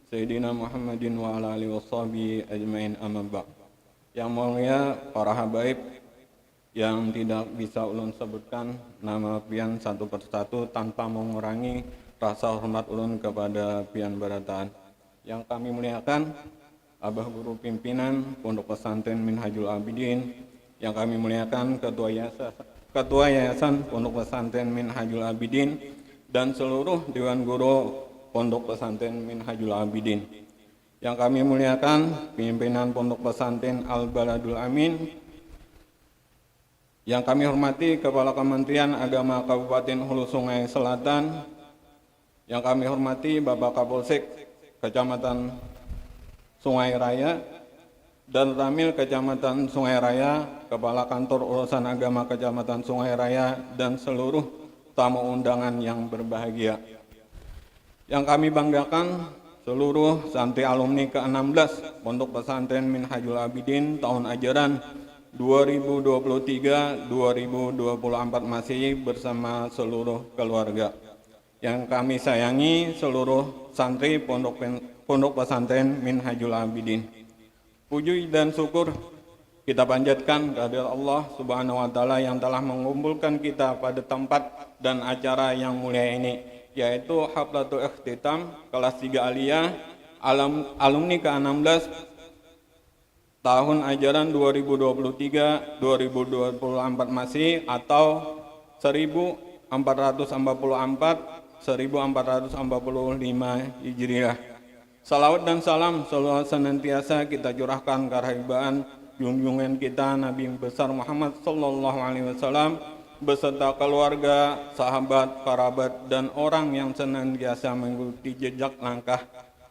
[SPEAKER 12] sayyidina Muhammadin wa ala alihi washabihi ajmain, amma ba'd. Yang mulia para habaib yang tidak bisa ulun sebutkan nama pian satu persatu tanpa mengurangi rasa hormat ulun kepada pian barataan. Yang kami muliakan Abah Guru Pimpinan Pondok Pesantren Minhajul Abidin, yang kami muliakan Ketua Yayasan Pondok Pesantren Minhajul Abidin dan seluruh Dewan Guru Pondok Pesantren Minhajul Abidin, yang kami muliakan pimpinan Pondok Pesantren Al Baladul Amin, yang kami hormati Kepala Kementerian Agama Kabupaten Hulu Sungai Selatan, yang kami hormati Bapak Kapolsek Kecamatan Sungai Raya dan Ramil Kecamatan Sungai Raya, Kepala Kantor Urusan Agama Kecamatan Sungai Raya, dan seluruh tamu undangan yang berbahagia. Yang kami banggakan seluruh santri alumni ke-16 Pondok Pesantren Minhajul Abidin tahun ajaran 2023-2024 Masehi bersama seluruh keluarga. Yang kami sayangi seluruh santri Pondok Pesantren Minhajul Abidin. Puji dan syukur kita panjatkan kehadirat Allah Subhanahu wa taala yang telah mengumpulkan kita pada tempat dan acara yang mulia ini, yaitu Haflatul Ikhtitam kelas 3 Aliyah alumni ke-16 tahun ajaran 2023-2024 Masehi atau 1445 Hijriah. Salawat dan salam selalu senantiasa kita curahkan karibaan junjungan kita Nabi besar Muhammad sallallahu alaihi wasallam beserta keluarga, sahabat, kerabat, dan orang yang senantiasa mengikuti jejak langkah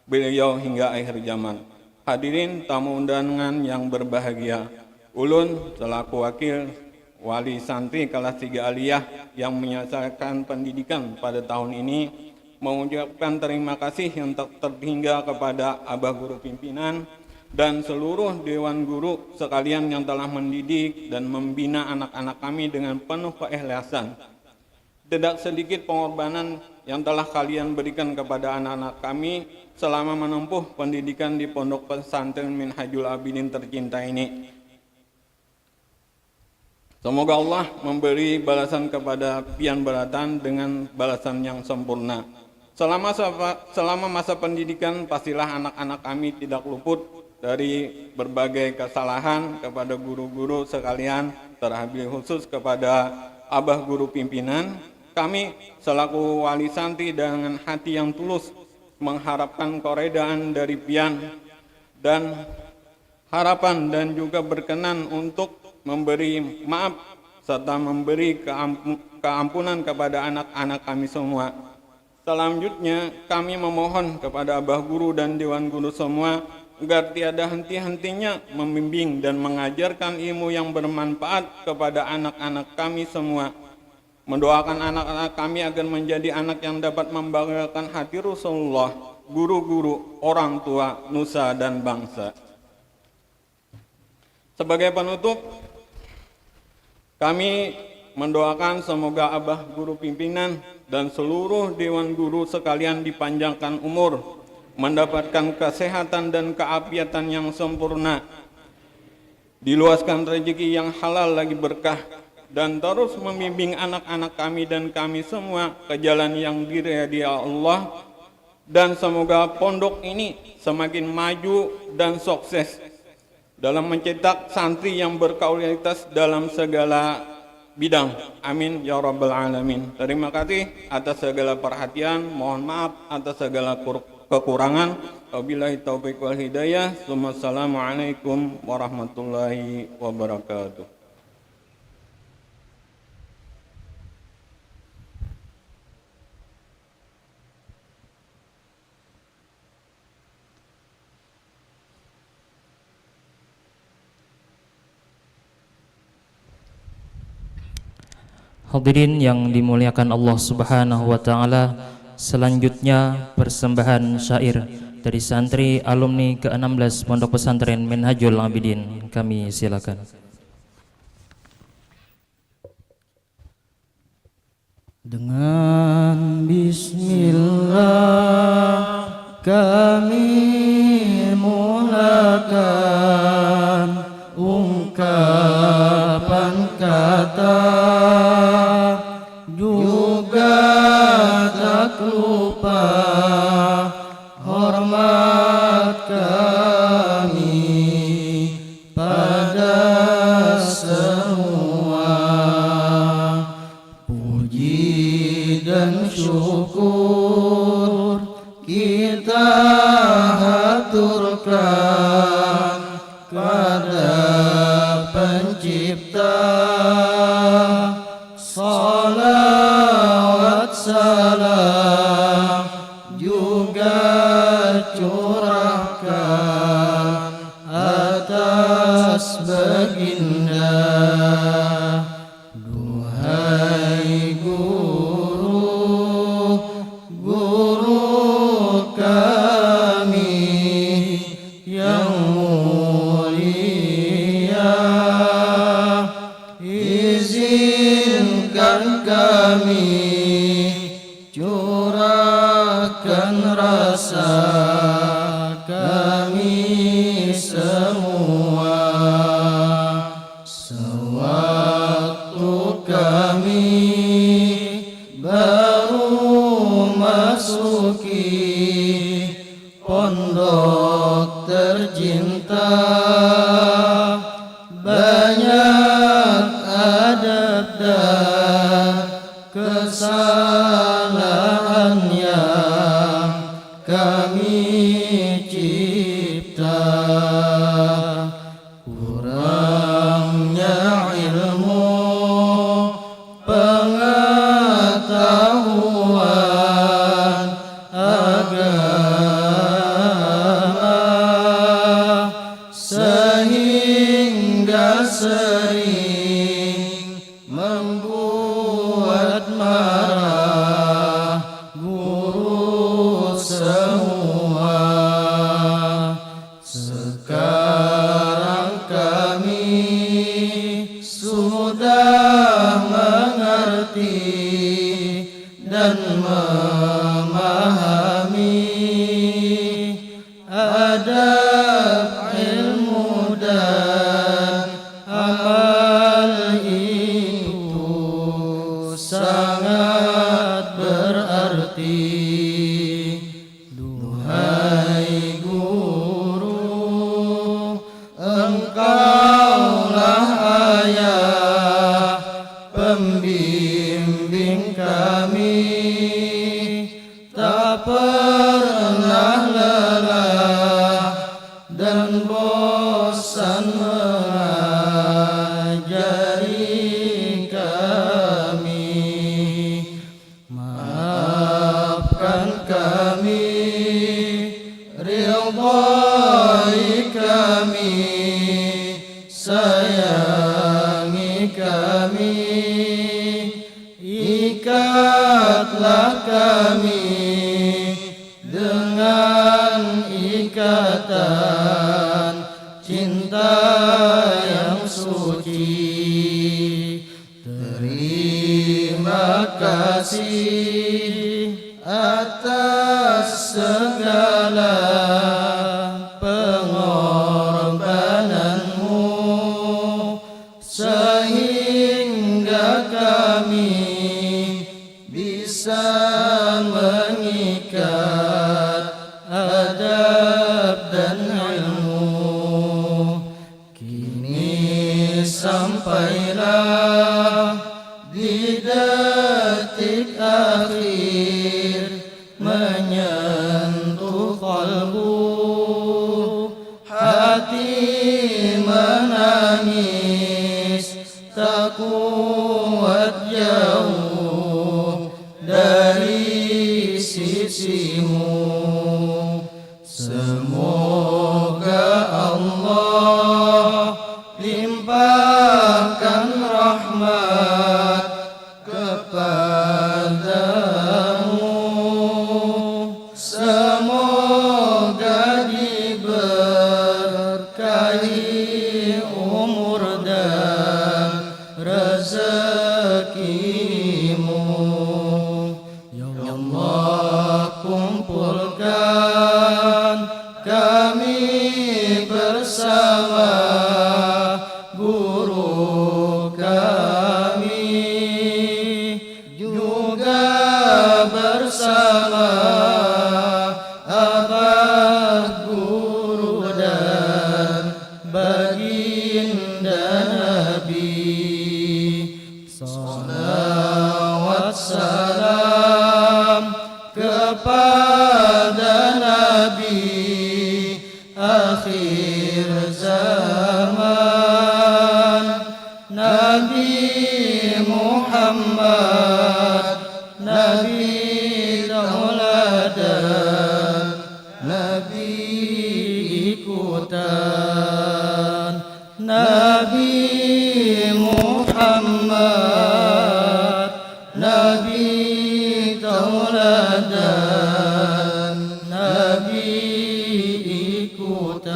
[SPEAKER 12] beliau hingga akhir zaman. Hadirin tamu undangan yang berbahagia, ulun selaku wakil wali santri kelas 3 Aliyah yang menyelesaikan pendidikan pada tahun ini mengucapkan terima kasih yang tak terhingga kepada Abah Guru Pimpinan dan seluruh Dewan Guru sekalian yang telah mendidik dan membina anak-anak kami dengan penuh keikhlasan. Tidak sedikit pengorbanan yang telah kalian berikan kepada anak-anak kami selama menempuh pendidikan di Pondok Pesantren Minhajul Abidin tercinta ini. Semoga Allah memberi balasan kepada pian baratan dengan balasan yang sempurna. Selama masa pendidikan, pastilah anak-anak kami tidak luput dari berbagai kesalahan kepada guru-guru sekalian, terlebih khusus kepada Abah Guru Pimpinan. Kami selaku wali santri dengan hati yang tulus mengharapkan koredaan dari pian dan harapan dan juga berkenan untuk memberi maaf serta memberi keampunan kepada anak-anak kami semua. Selanjutnya kami memohon kepada Abah Guru dan Dewan Guru semua agar tiada henti-hentinya membimbing dan mengajarkan ilmu yang bermanfaat kepada anak-anak kami semua. Mendoakan anak-anak kami agar menjadi anak yang dapat membanggakan hati Rasulullah, guru-guru, orang tua, nusa dan bangsa. Sebagai penutup, kami mendoakan semoga Abah Guru Pimpinan dan seluruh Dewan Guru sekalian dipanjangkan umur, mendapatkan kesehatan dan keafiatan yang sempurna, diluaskan rezeki yang halal lagi berkah, dan terus membimbing anak-anak kami dan kami semua ke jalan yang diridhai Allah, dan semoga pondok ini semakin maju dan sukses dalam mencetak santri yang berkualitas dalam segala bidang. Amin ya rabbal alamin. Terima kasih atas segala perhatian, mohon maaf atas segala kekurangan. Wabillahi taufiq wal hidayah. Wassalamualaikum warahmatullahi wabarakatuh.
[SPEAKER 7] Hadirin yang dimuliakan Allah Subhanahu wa taala, selanjutnya persembahan syair dari santri alumni ke-16 Pondok Pesantren Minhajul Abidin. Kami silakan.
[SPEAKER 1] Dengan bismillah kami mulakan ungkapan kata, juga tak lupa hormat kami pada semua. Puji dan syukur kita haturkan pada Pencipta. Salawat salam juga curahkan atas baginda. Duhai guru, guru kami yang mulia, izinkan kami curahkan rasa kami semua. Sewaktu kami baru masuki pondok tercinta, banyak adab dan kesalahan yang kami cipta. Kurangnya ilmu, pengetahuan agama, sehingga sering membuat marah guru semua. Sekarang kami sudah mengerti dan memahami adab, ilmu dan amal itu sangat berarti. Duhai guru, engkaulah ayah pembimbing kami, tak kami, ikatlah kami dengan ikatan cinta yang suci. Terima kasih atas segala pengorbananmu, sehingga kami bisa mengikat adab dan ilmu. Kini sampailah di detik akhir menyentuh kalbu, hati menangis tak kuat jauh dari sisimu. Semoga Allah limpahkan rahmat kepadamu. Semoga diberkahi umur dan rezekimu. Ya Allah, kumpulkan kami bersama guru kami, juga bersama abah guru dan baginda Nabi. Salawat salam kepada Nabi akhir zaman, Nabi Muhammad, Nabi tauladan, Nabi ikutan. Nabi Muhammad, Nabi tauladan, Nabi ikutan.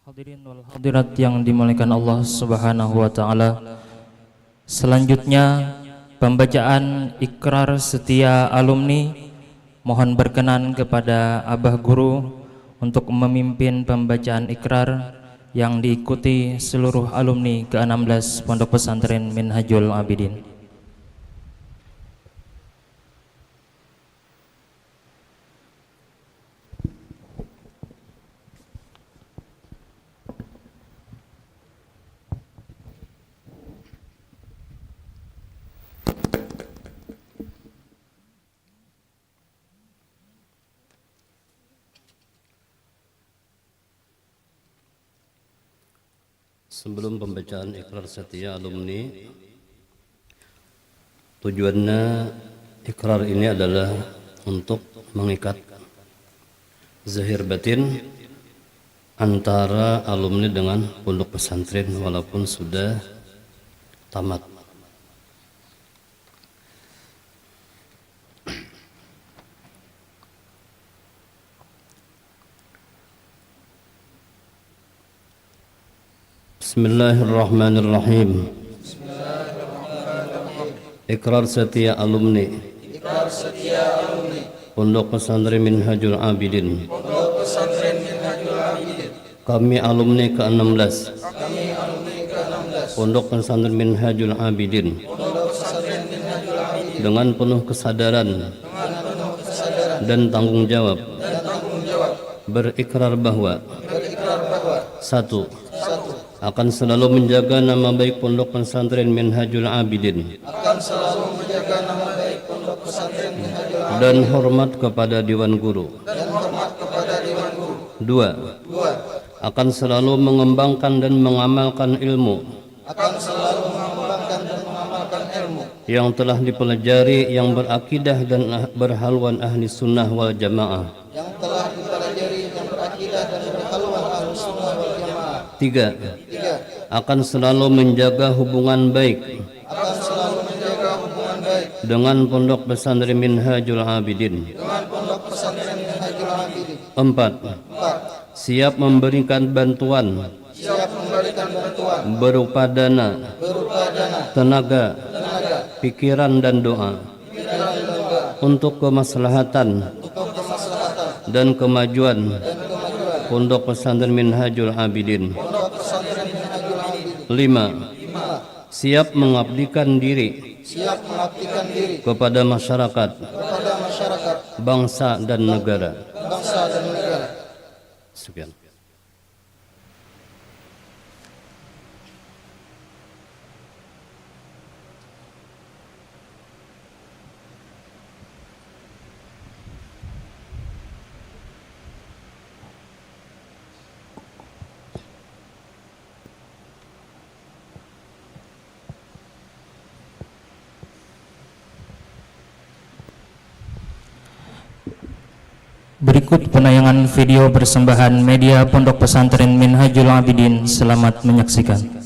[SPEAKER 7] Hadirin wal hadirat yang dimuliakan Allah Subhanahu wa taala. Selanjutnya pembacaan ikrar setia alumni. Mohon berkenan kepada Abah Guru untuk memimpin pembacaan ikrar yang diikuti seluruh alumni ke-16 Pondok Pesantren Minhajul Abidin.
[SPEAKER 8] Sebelum pembacaan ikrar setia alumni, tujuannya ikrar ini adalah untuk mengikat zahir batin antara alumni dengan pondok pesantren walaupun sudah tamat. Bismillahirrahmanirrahim. Ikrar setia alumni Pondok Pesantren Minhajul Abidin. Kami alumni ke-16 Pondok Pesantren Minhajul Abidin dengan penuh kesadaran dan tanggung jawab berikrar bahwa 1. Akan selalu menjaga nama baik Pondok Pesantren Minhajul Abidin dan hormat kepada Dewan Guru. 2. Akan selalu mengembangkan dan mengamalkan ilmu yang telah dipelajari yang berakidah dan berhaluan ahli sunnah wal jamaah 3. Akan selalu menjaga hubungan baik dengan Pondok Pesantren Minhajul Abidin. 4. Siap memberikan bantuan berupa dana, tenaga, pikiran dan doa untuk kemaslahatan dan kemajuan Pondok Pesantren Minhajul Abidin. 5. Siap mengabdikan diri kepada masyarakat, bangsa dan negara. Sekian.
[SPEAKER 7] Berikut penayangan video persembahan media Pondok Pesantren Minhajul Abidin. Selamat menyaksikan.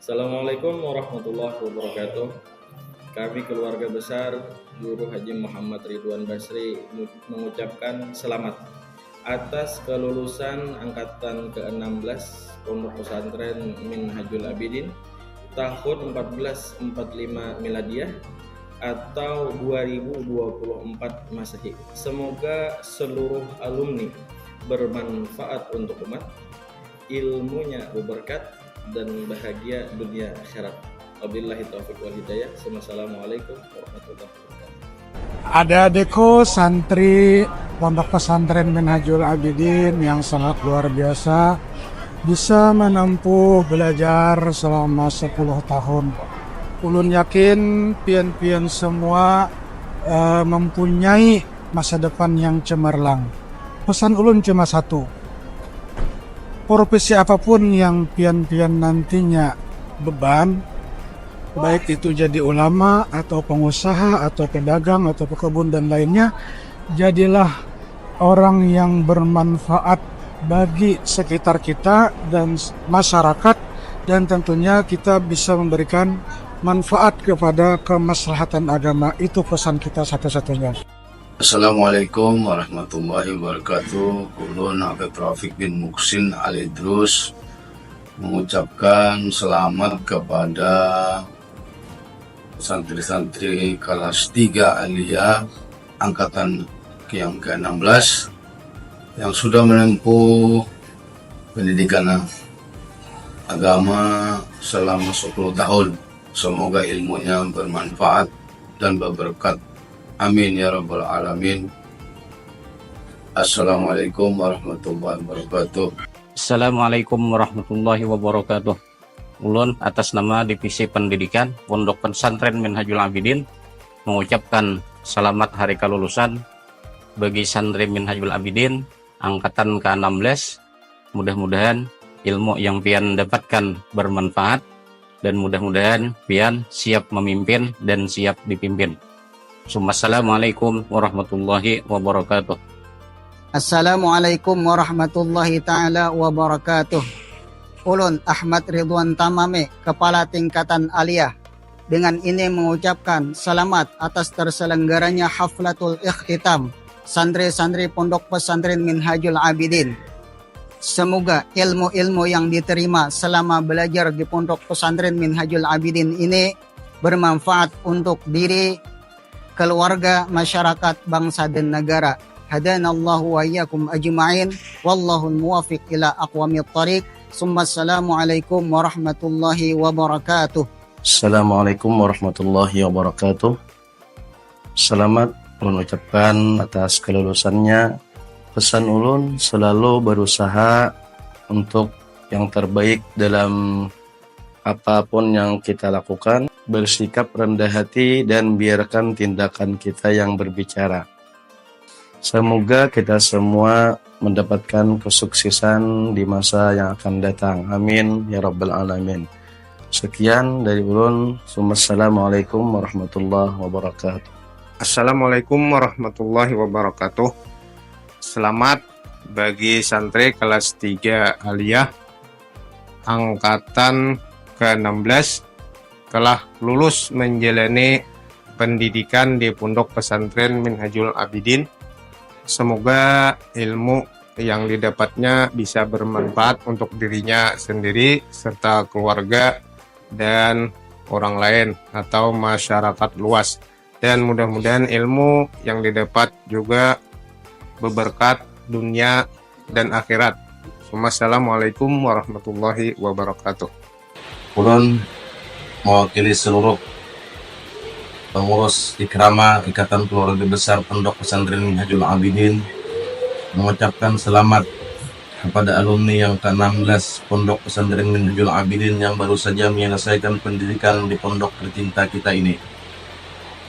[SPEAKER 13] Assalamualaikum warahmatullahi wabarakatuh. Kami keluarga besar Guru Haji Muhammad Ridwan Basri mengucapkan selamat atas kelulusan angkatan ke-16 Pondok Pesantren Minhajul Abidin tahun 1445 Miladiah atau 2024 Masehi. Semoga seluruh alumni bermanfaat untuk umat, ilmunya berberkat dan bahagia dunia akhirat. Wabillahi taufiq wal hidayah. Wassalamualaikum warahmatullahi wabarakatuh.
[SPEAKER 14] Adik-adikku santri Pondok Pesantren Minhajul Abidin yang sangat luar biasa, bisa menempuh belajar selama 10 tahun. Ulun yakin pian-pian semua mempunyai masa depan yang cemerlang. Pesan ulun cuma satu: profesi apapun yang pian-pian nantinya beban, baik itu jadi ulama atau pengusaha atau pedagang atau pekebun dan lainnya, jadilah orang yang bermanfaat bagi sekitar kita dan masyarakat, dan tentunya kita bisa memberikan manfaat kepada kemaslahatan agama. Itu pesan kita satu-satunya.
[SPEAKER 15] Assalamualaikum warahmatullahi wabarakatuh. Ulun Habib Rafiq bin Muksin Al-Idrus mengucapkan selamat kepada santri-santri kelas 3 Aliyah angkatan yang ke-16 yang sudah menempuh pendidikan agama selama 10 tahun. Semoga ilmunya bermanfaat dan berberkat. Amin ya rabbal alamin. Assalamualaikum warahmatullahi wabarakatuh.
[SPEAKER 16] Assalamualaikum warahmatullahi wabarakatuh. Ulun atas nama Divisi Pendidikan Pondok Pesantren Minhajul Abidin mengucapkan selamat hari kelulusan bagi santri Minhajul Abidin angkatan ke-16. Mudah-mudahan ilmu yang pian dapatkan bermanfaat dan mudah-mudahan pian siap memimpin dan siap dipimpin. Assalamualaikum warahmatullahi wabarakatuh.
[SPEAKER 17] Assalamualaikum warahmatullahi ta'ala wabarakatuh. Ulun Ahmad Ridwan Tamame, Kepala Tingkatan Aliyah, dengan ini mengucapkan selamat atas terselenggaranya Haflatul Ikhtitam santri-santri Pondok Pesantren Minhajul Abidin. Semoga ilmu-ilmu yang diterima selama belajar di Pondok Pesantren Minhajul Abidin ini bermanfaat untuk diri, keluarga, masyarakat, bangsa dan negara. Hadanallahu wa iyyakum ajma'in wallahul muwaffiq ila aqwamit thariq. Assalamualaikum warahmatullahi wabarakatuh.
[SPEAKER 8] Assalamualaikum warahmatullahi wabarakatuh. Selamat mengucapkan atas kelulusannya. Pesan ulun selalu berusaha untuk yang terbaik dalam apapun yang kita lakukan, bersikap rendah hati dan biarkan tindakan kita yang berbicara. Semoga kita semua mendapatkan kesuksesan di masa yang akan datang. Amin ya rabbal alamin. Sekian dari ulun. Assalamualaikum warahmatullahi wabarakatuh.
[SPEAKER 18] Assalamualaikum warahmatullahi wabarakatuh. Selamat bagi santri kelas 3 Aliyah angkatan ke-16 telah lulus menjalani pendidikan di Pondok Pesantren Minhajul Abidin. Semoga ilmu yang didapatnya bisa bermanfaat untuk dirinya sendiri serta keluarga dan orang lain atau masyarakat luas. Dan mudah-mudahan ilmu yang didapat juga berberkat dunia dan akhirat. Wassalamualaikum warahmatullahi wabarakatuh.
[SPEAKER 15] Ulun mewakili seluruh pengurus Ikrama Ikatan Keluarga Besar Pondok Pesantren Minhajul Abidin mengucapkan selamat kepada alumni yang ke-16 Pondok Pesantren Minhajul Abidin yang baru saja menyelesaikan pendidikan di pondok tercinta kita ini.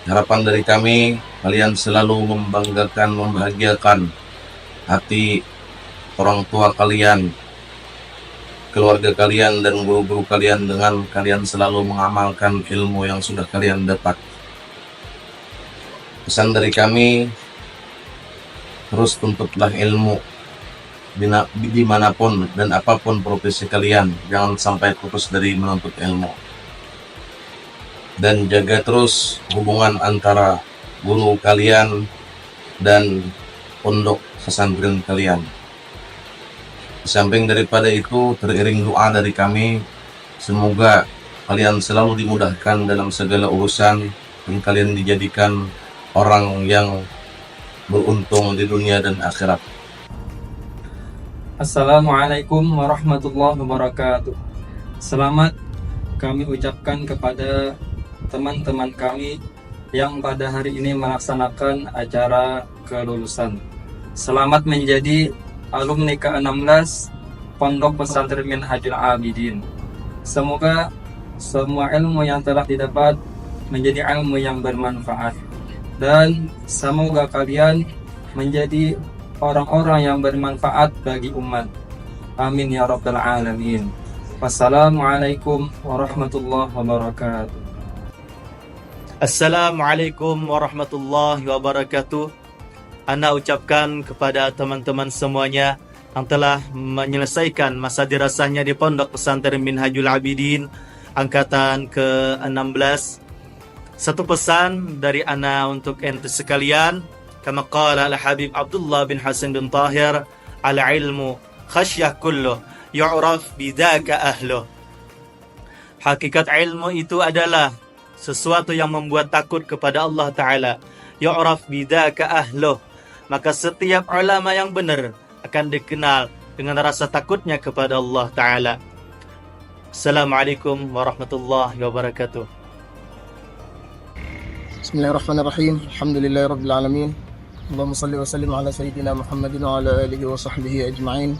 [SPEAKER 15] Harapan dari kami, kalian selalu membanggakan, membahagiakan hati orang tua kalian, keluarga kalian dan guru-guru kalian dengan kalian selalu mengamalkan ilmu yang sudah kalian dapat. Pesan dari kami, terus tuntutlah ilmu dimanapun dan apapun profesi kalian. Jangan sampai putus dari menuntut ilmu. Dan jaga terus hubungan antara guru kalian dan pondok pesantren kalian. Di samping daripada itu, teriring doa dari kami, semoga kalian selalu dimudahkan dalam segala urusan dan kalian dijadikan orang yang beruntung di dunia dan akhirat.
[SPEAKER 6] Assalamualaikum warahmatullahi wabarakatuh. Selamat kami ucapkan kepada teman-teman kami yang pada hari ini melaksanakan acara kelulusan. Selamat menjadi alumni ke-16 Pondok Pesantren Minhajul Abidin. Semoga semua ilmu yang telah didapat menjadi ilmu yang bermanfaat. Dan semoga kalian menjadi orang-orang yang bermanfaat bagi umat. Amin ya rabbal alamin. Wassalamualaikum warahmatullahi wabarakatuh.
[SPEAKER 19] Assalamualaikum warahmatullahi wabarakatuh. Ana ucapkan kepada teman-teman semuanya yang telah menyelesaikan masa dirasanya di Pondok Pesantren Minhajul Abidin angkatan ke-16. Satu pesan dari ana untuk ente sekalian, kama qala al-Habib Abdullah bin Hasan bin Tahir, al-ilmu khasyah kulluh yu'raf bidaka ahluh. Hakikat ilmu itu adalah sesuatu yang membuat takut kepada Allah Ta'ala. Yu'raf bidaka ahluh. Maka setiap ulama yang benar akan dikenal dengan rasa takutnya kepada Allah Ta'ala. Assalamualaikum warahmatullahi wabarakatuh.
[SPEAKER 20] Bismillahirrahmanirrahim. Alhamdulillahirabbil alamin. Allahumma salli wa sallim ala sayyidina Muhammadin wa ala alihi wa sahbihi ajma'in.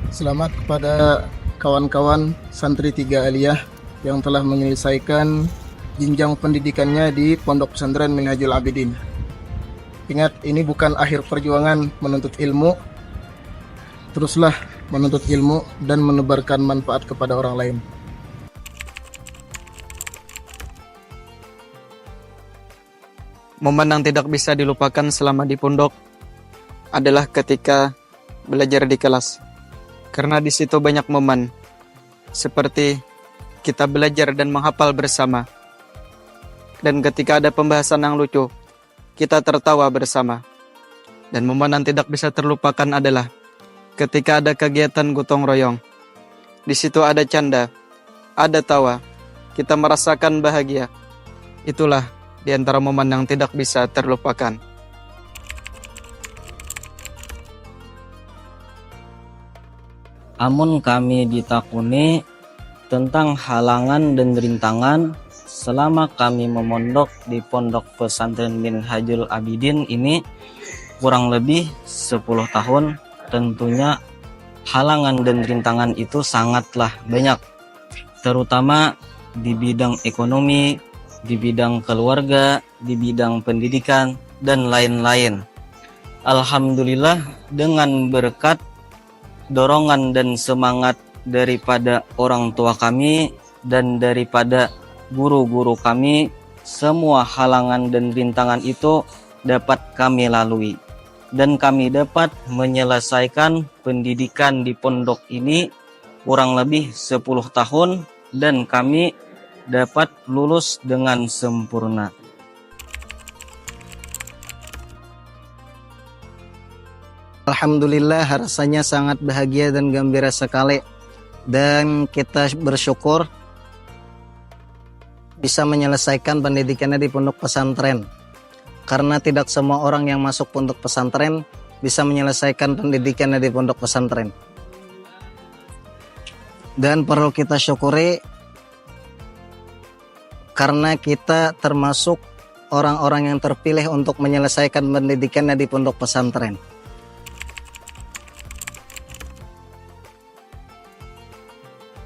[SPEAKER 20] Selamat kepada kawan-kawan santri 3 Aliyah yang telah menyelesaikan jenjang pendidikannya di Pondok Pesantren Minhajul Abidin. Ingat, ini bukan akhir perjuangan menuntut ilmu. Teruslah menuntut ilmu dan menebarkan manfaat kepada orang lain.
[SPEAKER 21] Momen yang tidak bisa dilupakan selama di pondok adalah ketika belajar di kelas. Karena di situ banyak momen seperti kita belajar dan menghafal bersama. Dan ketika ada pembahasan yang lucu, kita tertawa bersama. Dan momen yang tidak bisa terlupakan adalah ketika ada kegiatan gotong royong. Di situ ada canda, ada tawa, kita merasakan bahagia. Itulah di antara momen yang tidak bisa terlupakan.
[SPEAKER 22] Amun kami ditakuni tentang halangan dan rintangan selama kami memondok di Pondok Pesantren Minhajul Abidin ini kurang lebih 10 tahun. Tentunya halangan dan rintangan itu sangatlah banyak, terutama di bidang ekonomi, di bidang keluarga, di bidang pendidikan, dan lain-lain. Alhamdulillah dengan berkat dorongan dan semangat daripada orang tua kami dan daripada guru-guru kami, semua halangan dan rintangan itu dapat kami lalui. Dan kami dapat menyelesaikan pendidikan di pondok ini kurang lebih 10 tahun dan kami dapat lulus dengan sempurna.
[SPEAKER 17] Alhamdulillah, rasanya sangat bahagia dan gembira sekali. Dan kita bersyukur bisa menyelesaikan pendidikannya di pondok pesantren. Karena tidak semua orang yang masuk pondok pesantren bisa menyelesaikan pendidikannya di pondok pesantren. Dan perlu kita syukuri karena kita termasuk orang-orang yang terpilih untuk menyelesaikan pendidikannya di pondok pesantren.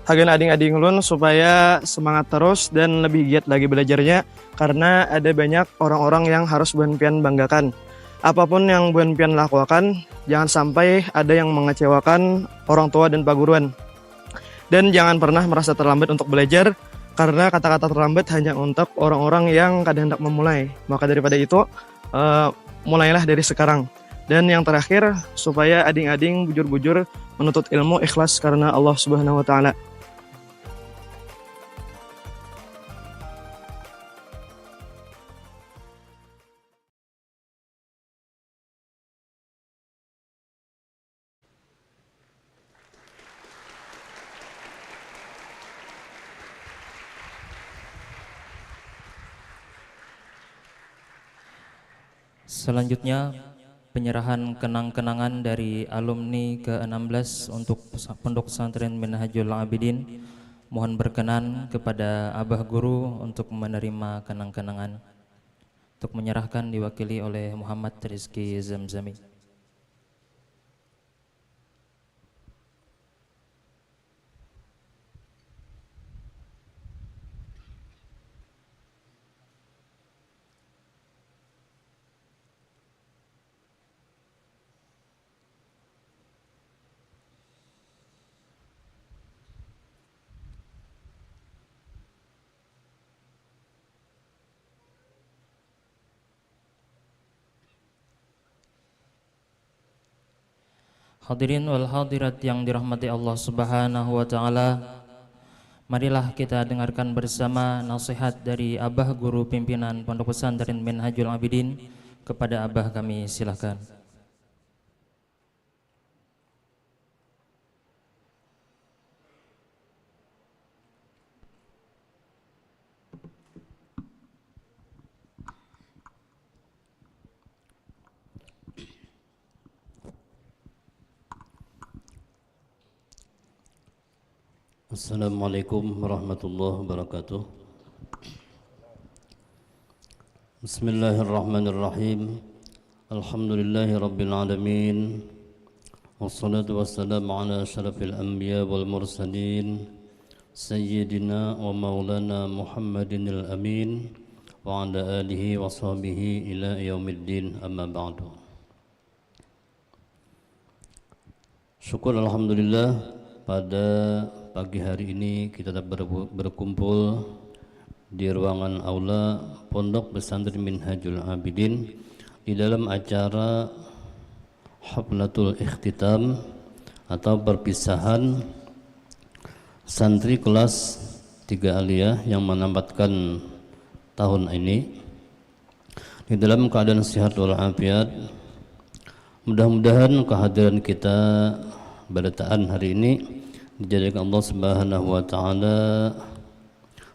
[SPEAKER 4] Hagen ading-ading ulun supaya semangat terus dan lebih giat lagi belajarnya, karena ada banyak orang-orang yang harus Buan Pian banggakan. Apapun yang Buan Pian lakukan, jangan sampai ada yang mengecewakan orang tua dan paguruan. Dan jangan pernah merasa terlambat untuk belajar, karena kata-kata terlambat hanya untuk orang-orang yang kadang hendak memulai. Maka daripada itu, mulailah dari sekarang. Dan yang terakhir, supaya ading-ading bujur-bujur menuntut ilmu ikhlas karena Allah Subhanahu wa Ta'ala.
[SPEAKER 7] Selanjutnya, penyerahan kenang-kenangan dari alumni ke-16 untuk Pondok Pesantren Minhajul Abidin. Mohon berkenan kepada Abah Guru untuk menerima kenang-kenangan. Untuk menyerahkan diwakili oleh Muhammad Rizki Zamzami. Hadirin wal hadirat yang dirahmati Allah Subhanahu wa Ta'ala, marilah kita dengarkan bersama nasihat dari Abah Guru Pimpinan Pondok Pesantren Minhajul Abidin. Kepada Abah kami silakan.
[SPEAKER 8] Assalamualaikum warahmatullahi wabarakatuh. Bismillahirrahmanirrahim. Alhamdulillahi Rabbil Alamin. Wassalatu wassalamu ala asyrafil anbiya wal mursalin Sayyidina wa maulana Muhammadin al-amin wa ala alihi wa sahbihi ila yaumiddin, amma ba'du. Syukur alhamdulillah pada pagi hari ini kita dapat berkumpul di ruangan aula Pondok Pesantren Minhajul Abidin di dalam acara Haflatul Ikhtitam atau perpisahan santri kelas 3 aliyah yang menamatkan tahun ini di dalam keadaan sehat walafiat. Mudah-mudahan kehadiran kita pada hari ini dijadikan Allah Subhanahu wa taala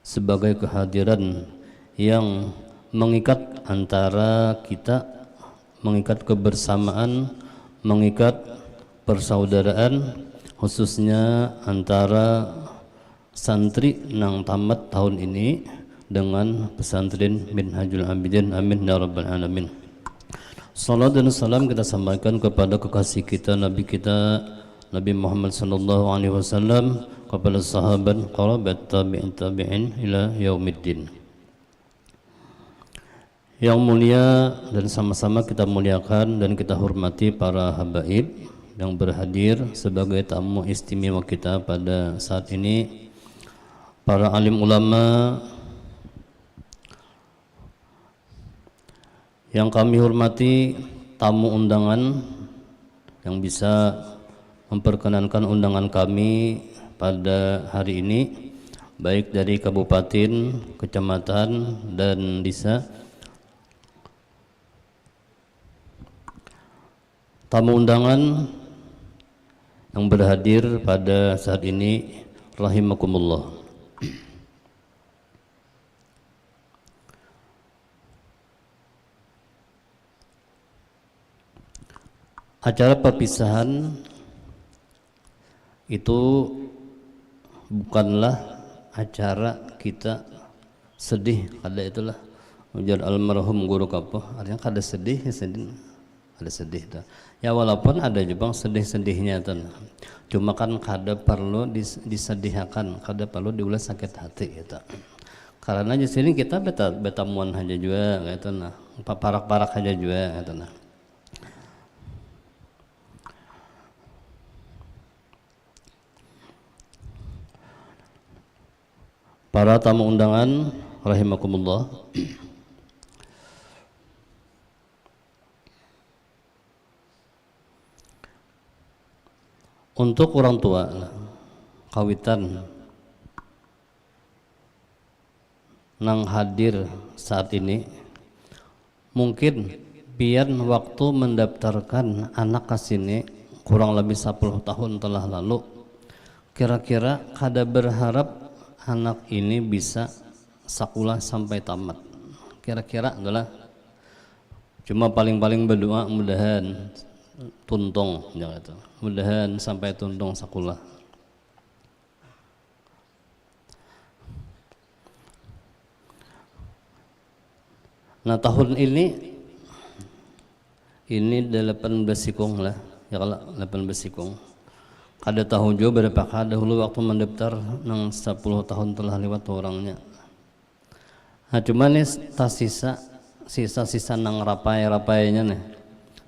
[SPEAKER 8] sebagai kehadiran yang mengikat antara kita, mengikat kebersamaan, mengikat persaudaraan, khususnya antara santri nang tamat tahun ini dengan pesantren Minhajul Abidin. Amin ya rabbal alamin. Salat dan salam kita sampaikan kepada kekasih kita, Nabi kita Nabi Muhammad sallallahu alaihi wasallam, kepada sahabat, qarabat, tabi'in, tabi'in ila yaumiddin. Yang mulia dan sama-sama kita muliakan dan kita hormati para habaib yang berhadir sebagai tamu istimewa kita pada saat ini, para alim ulama yang kami hormati, tamu undangan yang bisa memperkenankan undangan kami pada hari ini, baik dari kabupaten, kecamatan, dan desa. Tamu undangan yang berhadir pada saat ini, rahimakumullah. Acara perpisahan itu bukanlah acara kita sedih, ada itulah ujar almarhum guru kapah, artinya kada sedih, ada sedih dah. Ya walaupun ada juga sedih-sedihnya tuh, cuma kan kada perlu disedihkan, kada perlu diulas sakit hati gitu. Karena di sini kita betamuan aja juga gitu nah, parak-parak aja juga gitu nah. Para tamu undangan rahimakumullah, untuk orang tua kawitan nang hadir saat ini, mungkin biar waktu mendaftarkan anak ke sini kurang lebih 10 tahun telah lalu, kira-kira kada berharap anak ini bisa sekolah sampai tamat, kira-kira adalah cuma paling-paling berdoa mudahan tuntung gitu, mudahan sampai tuntung sekolah. Nah tahun ini 18 sikung lah ya, kalau 18 sikung kada tahu juga berapa kada dulu waktu mendaftar nang 10 tahun telah lewat orangnya. Nah cuman nih sisa nang rapai-rapainya nih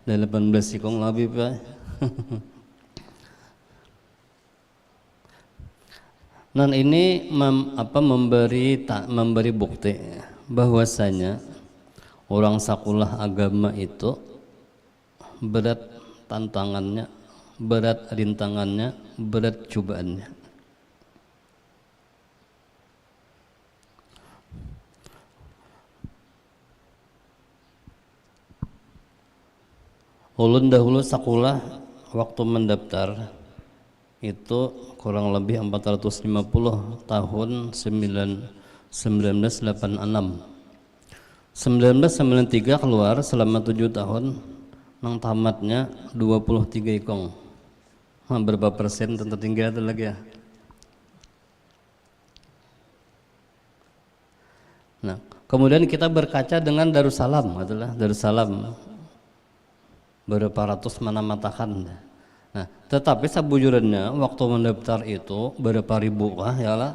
[SPEAKER 8] 18 sikong lebih pak. Nah ini memberi bukti bahwasanya orang sekolah agama itu berat tantangannya, berat rintangannya, berat cobaannya. Ulun dahulu sekolah waktu mendaftar itu kurang lebih 450 tahun 1986. 1993 keluar selama 7 tahun, nang tamatnya 23 ikong. Berapa persen tertinggal itu lagi ya? Nah, kemudian kita berkaca dengan Darussalam, adalah Darussalam
[SPEAKER 2] berapa ratus mana-matakan. Nah, tetapi sabujurnya waktu mendaftar itu berapa ribu kah ya lah,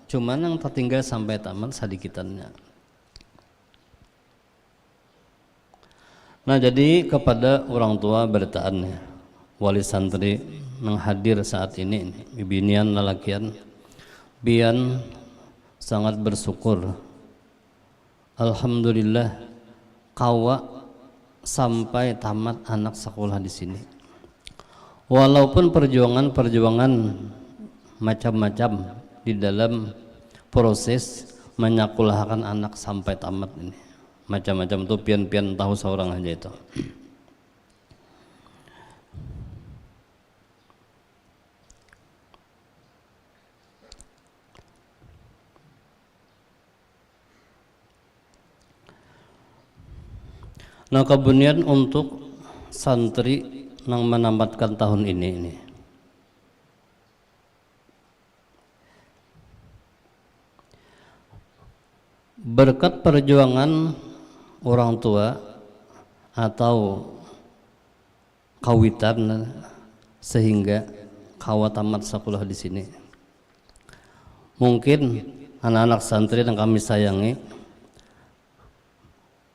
[SPEAKER 2] cuman yang tertinggal sampai tamat sadikitannya. Nah, jadi kepada orang tua bertaannya wali santri yang hadir saat ini, bibinian lalakian, bian sangat bersyukur. Alhamdulillah kawa sampai tamat anak sekolah di sini. Walaupun perjuangan macam-macam di dalam proses menyekolahkan anak sampai tamat ini. Macam-macam tuh pian-pian tahu seorang aja itu. Nah, kemudian untuk santri yang menamatkan tahun ini berkat perjuangan orang tua atau kawitan sehingga kawa tamat sekolah di sini. Mungkin anak-anak santri yang kami sayangi,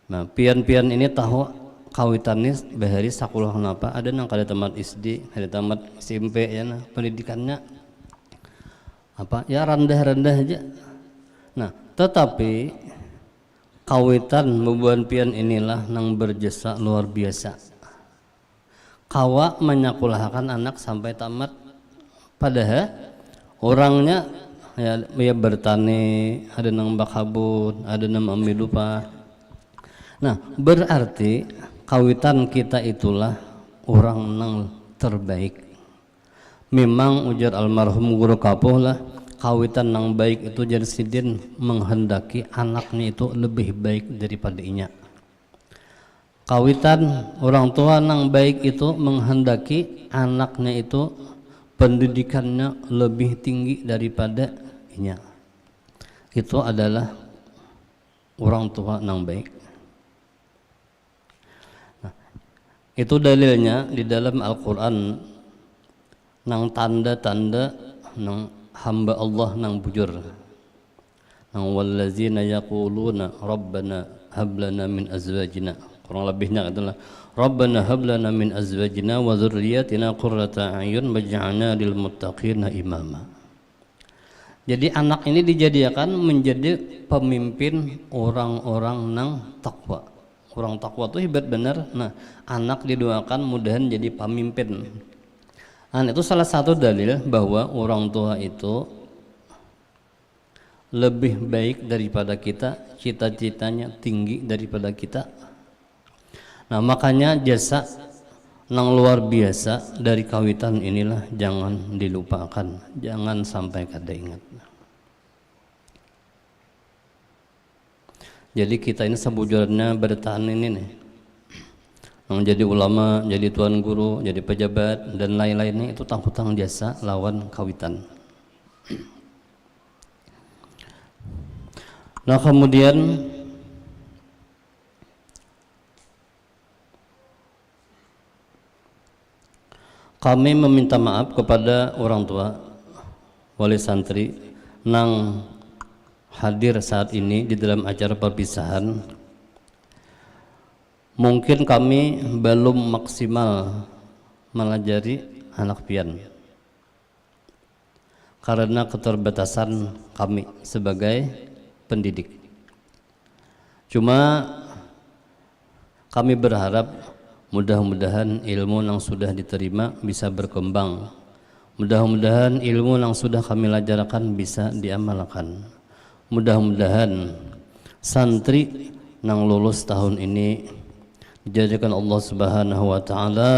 [SPEAKER 2] nah pian-pian ini tahu kawitan ini bahari sekolah kenapa ada yang kada tamat SD, kada tamat SMP ya, nah pendidikannya apa ya rendah-rendah aja. Nah, tetapi kawitan bebuan pian inilah yang berjasa luar biasa. Kawa menyekolahkan anak sampai tamat, padahal orangnya ya bertani, ada nang bakabut, ada nang ambil lupa. Nah, berarti kawitan kita itulah orang yang terbaik. Memang ujar almarhum guru kapuh lah, kawitan yang baik itu jadi sidin menghendaki anaknya itu lebih baik daripada inya. Kawitan orang tua yang baik itu menghendaki anaknya itu pendidikannya lebih tinggi daripada inya. Itu adalah orang tua yang baik. Nah, itu dalilnya di dalam Al-Quran nang tanda-tanda nang hamba Allah nang bujur, nang wallazina yaquluna rabbana hablana min azwajina, kurang lebihnya adalah rabbana hablana min azwajina wa dzurriyyatina qurrata a'yun waj'alna lil muttaqina imama. Jadi anak ini dijadikan menjadi pemimpin orang-orang nang takwa. Orang takwa itu hebat benar. Nah, anak didoakan mudahan jadi pemimpin. Nah, itu salah satu dalil bahwa orang tua itu lebih baik daripada kita, cita-citanya tinggi daripada kita. Nah, makanya jasa yang luar biasa dari kawitan inilah jangan dilupakan, jangan sampai kada ingat. Jadi kita ini sebujurnya bertahan ini nih, yang jadi ulama, jadi tuan guru, jadi pejabat dan lain-lainnya itu tangkutang jasa lawan kawitan. Nah, kemudian kami meminta maaf kepada orang tua wali santri nang hadir saat ini di dalam acara perpisahan. Mungkin kami belum maksimal melajari anak pian karena keterbatasan kami sebagai pendidik. Cuma kami berharap mudah-mudahan ilmu yang sudah diterima bisa berkembang. Mudah-mudahan ilmu yang sudah kami ajarkan bisa diamalkan. Mudah-mudahan santri yang lulus tahun ini dijadikan Allah Subhanahu wa taala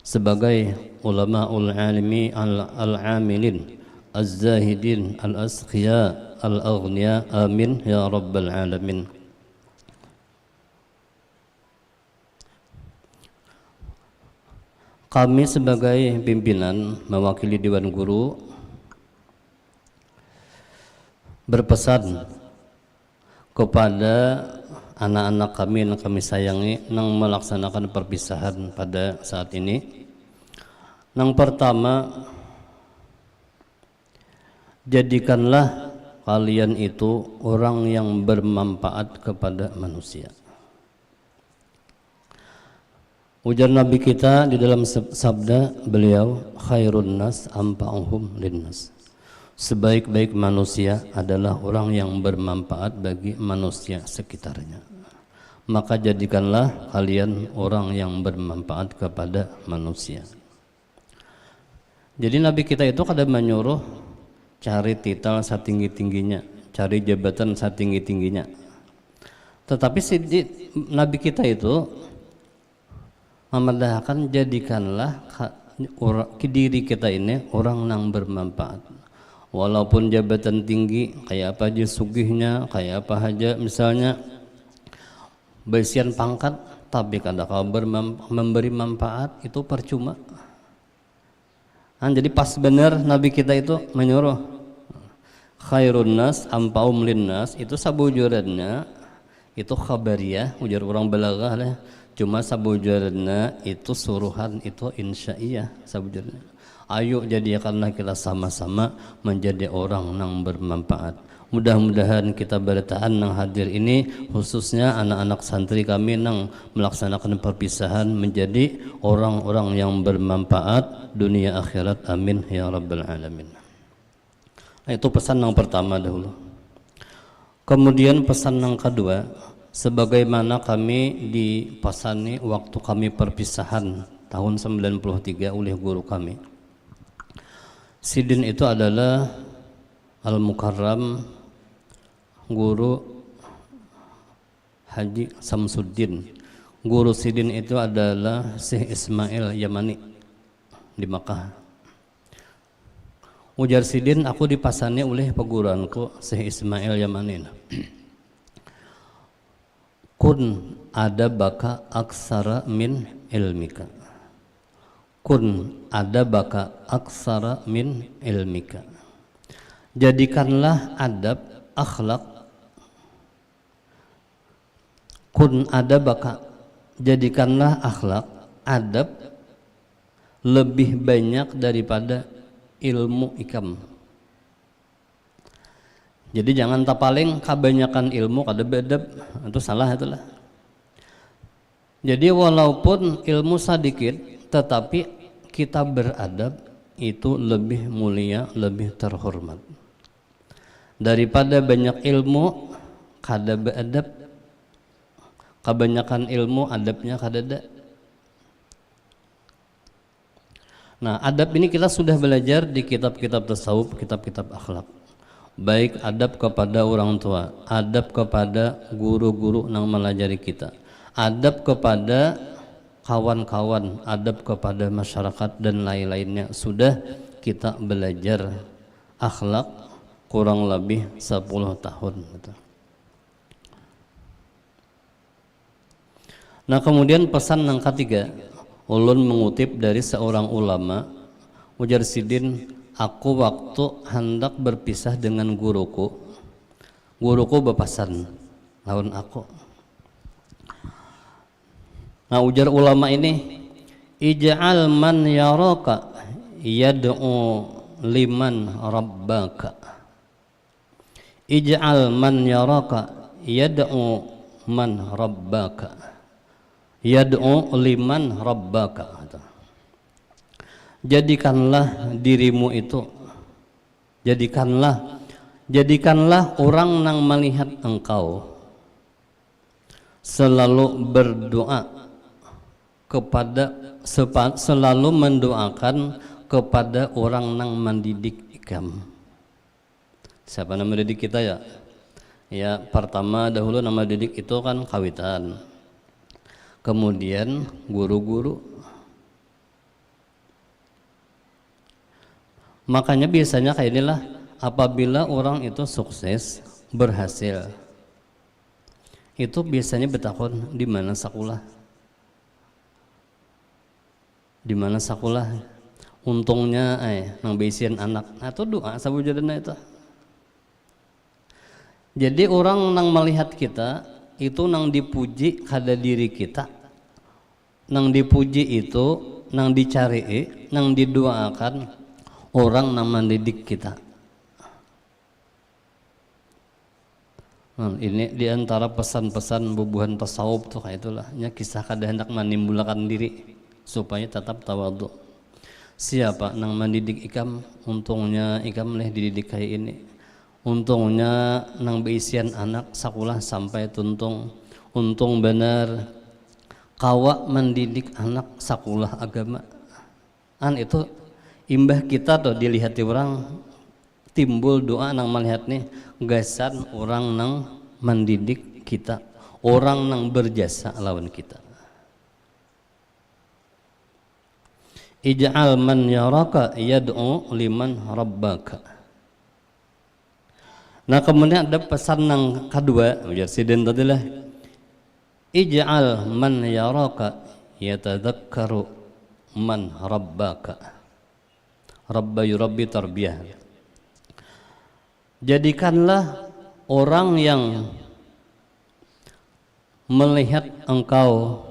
[SPEAKER 2] sebagai ulamaul alimi al-amilin az-zahidin al-asqiya al-aghniya, amin ya rabbal alamin. Kami sebagai pimpinan mewakili Dewan Guru berpesan kepada anak-anak kami yang kami sayangi nang melaksanakan perpisahan pada saat ini. Yang pertama, jadikanlah kalian itu orang yang bermanfaat kepada manusia. Ujar Nabi kita di dalam sabda beliau, khairun nas anfa'uhum linnas. Sebaik-baik manusia adalah orang yang bermanfaat bagi manusia sekitarnya. Maka jadikanlah kalian orang yang bermanfaat kepada manusia. Jadi Nabi kita itu kadang menyuruh cari titel setinggi-tingginya, cari jabatan setinggi-tingginya. Tetapi Nabi kita itu memerdahkan, jadikanlah diri kita ini orang yang bermanfaat. Walaupun jabatan tinggi, kayak apa aja sugihnya, kayak apa aja misalnya besian pangkat, tapi kalau memberi manfaat itu percuma. Jadi pas benar Nabi kita itu menyuruh khairun nas anfa'uhum linnas, itu sabujurannya itu khabariyah, ujar orang balaghah lah. Cuma sabujurannya itu suruhan, itu insya'iyah sabujurannya. Ayo jadikanlah kita sama-sama menjadi orang yang bermanfaat. Mudah-mudahan kita bertahan yang hadir ini, khususnya anak-anak santri kami yang melaksanakan perpisahan, menjadi orang-orang yang bermanfaat dunia akhirat. Amin ya rabbal alamin. Itu pesan yang pertama dahulu. Kemudian pesan yang kedua, sebagaimana kami dipasani waktu kami perpisahan tahun 93 oleh guru kami. Sidin itu adalah Al-Mukarram Guru Haji Samsuddin. Guru Sidin itu adalah Syekh Ismail Yamani di Makkah. Ujar Sidin, aku dipasani oleh peguruanku Syekh Ismail Yamani. Kun adabaka aksara min ilmika. Kun adabaka aksara min ilmika. Jadikanlah adab, akhlak. Kun adabaka, jadikanlah akhlak, adab lebih banyak daripada ilmu ikam. Jadi jangan tapaling kebanyakan ilmu kada beadab, itu salah itulah. Jadi walaupun ilmu sedikit, tetapi kita beradab itu lebih mulia, lebih terhormat daripada banyak ilmu kada beadab. Kebanyakan ilmu adabnya kada ada. Nah, adab ini kita sudah belajar di kitab-kitab tasawuf, kitab-kitab akhlak. Baik adab kepada orang tua, adab kepada guru-guru yang melajari kita, adab kepada kawan-kawan, adab kepada masyarakat dan lain-lainnya. Sudah kita belajar akhlak kurang lebih 10 tahun. Nah, kemudian pesan yang ketiga, ulun mengutip dari seorang ulama, ujar Sidin, aku waktu hendak berpisah dengan guruku berpesan lawan aku. Nah, ujar ulama ini, ij'al man yaraka yad'u liman rabbaka. Ij'al man yaraka yad'u man rabbaka. Yad'u liman rabbaka. Jadikanlah dirimu itu, jadikanlah orang yang melihat engkau selalu berdoa kepada, selalu mendoakan kepada orang yang mendidik ikam. Siapa nama didik kita ya? Ya, pertama dahulu nama didik itu kan kawitan, kemudian guru-guru. Makanya biasanya kayak inilah, apabila orang itu sukses, berhasil, itu biasanya bertakon di mana sakulah, di mana sakulah, untungnya nang besian anak. Nah, itu doa sabujudana itu. Jadi orang nang melihat kita itu nang dipuji kada diri kita, nang dipuji itu nang dicari, nang didoakan orang nang mendidik kita. Nah, ini diantara pesan-pesan bubuhan tasawuf tuh kayak itulah, nya kisah kada hendak menimbulkan diri supaya tetap tawadhu. Siapa nang mendidik ikam, untungnya ikam leh dididik kayak ini. Untungnya nang beisian anak sakulah sampai tuntung. Untung benar kawa mendidik anak sakulah agama. Itu imbah kita tuh dilihat orang timbul doa nang melihat nih gasan orang nang mendidik kita, orang nang berjasa lawan kita. Ij'al man yaraka yad'u liman rabbaka. Nah kemudian ada pesan yang kedua, ujar Sidin tadi lah. Ij'al man yaraka yatadzakkaru man rabbaka. Rabba yurabbi tarbiyah. Jadikanlah orang yang melihat engkau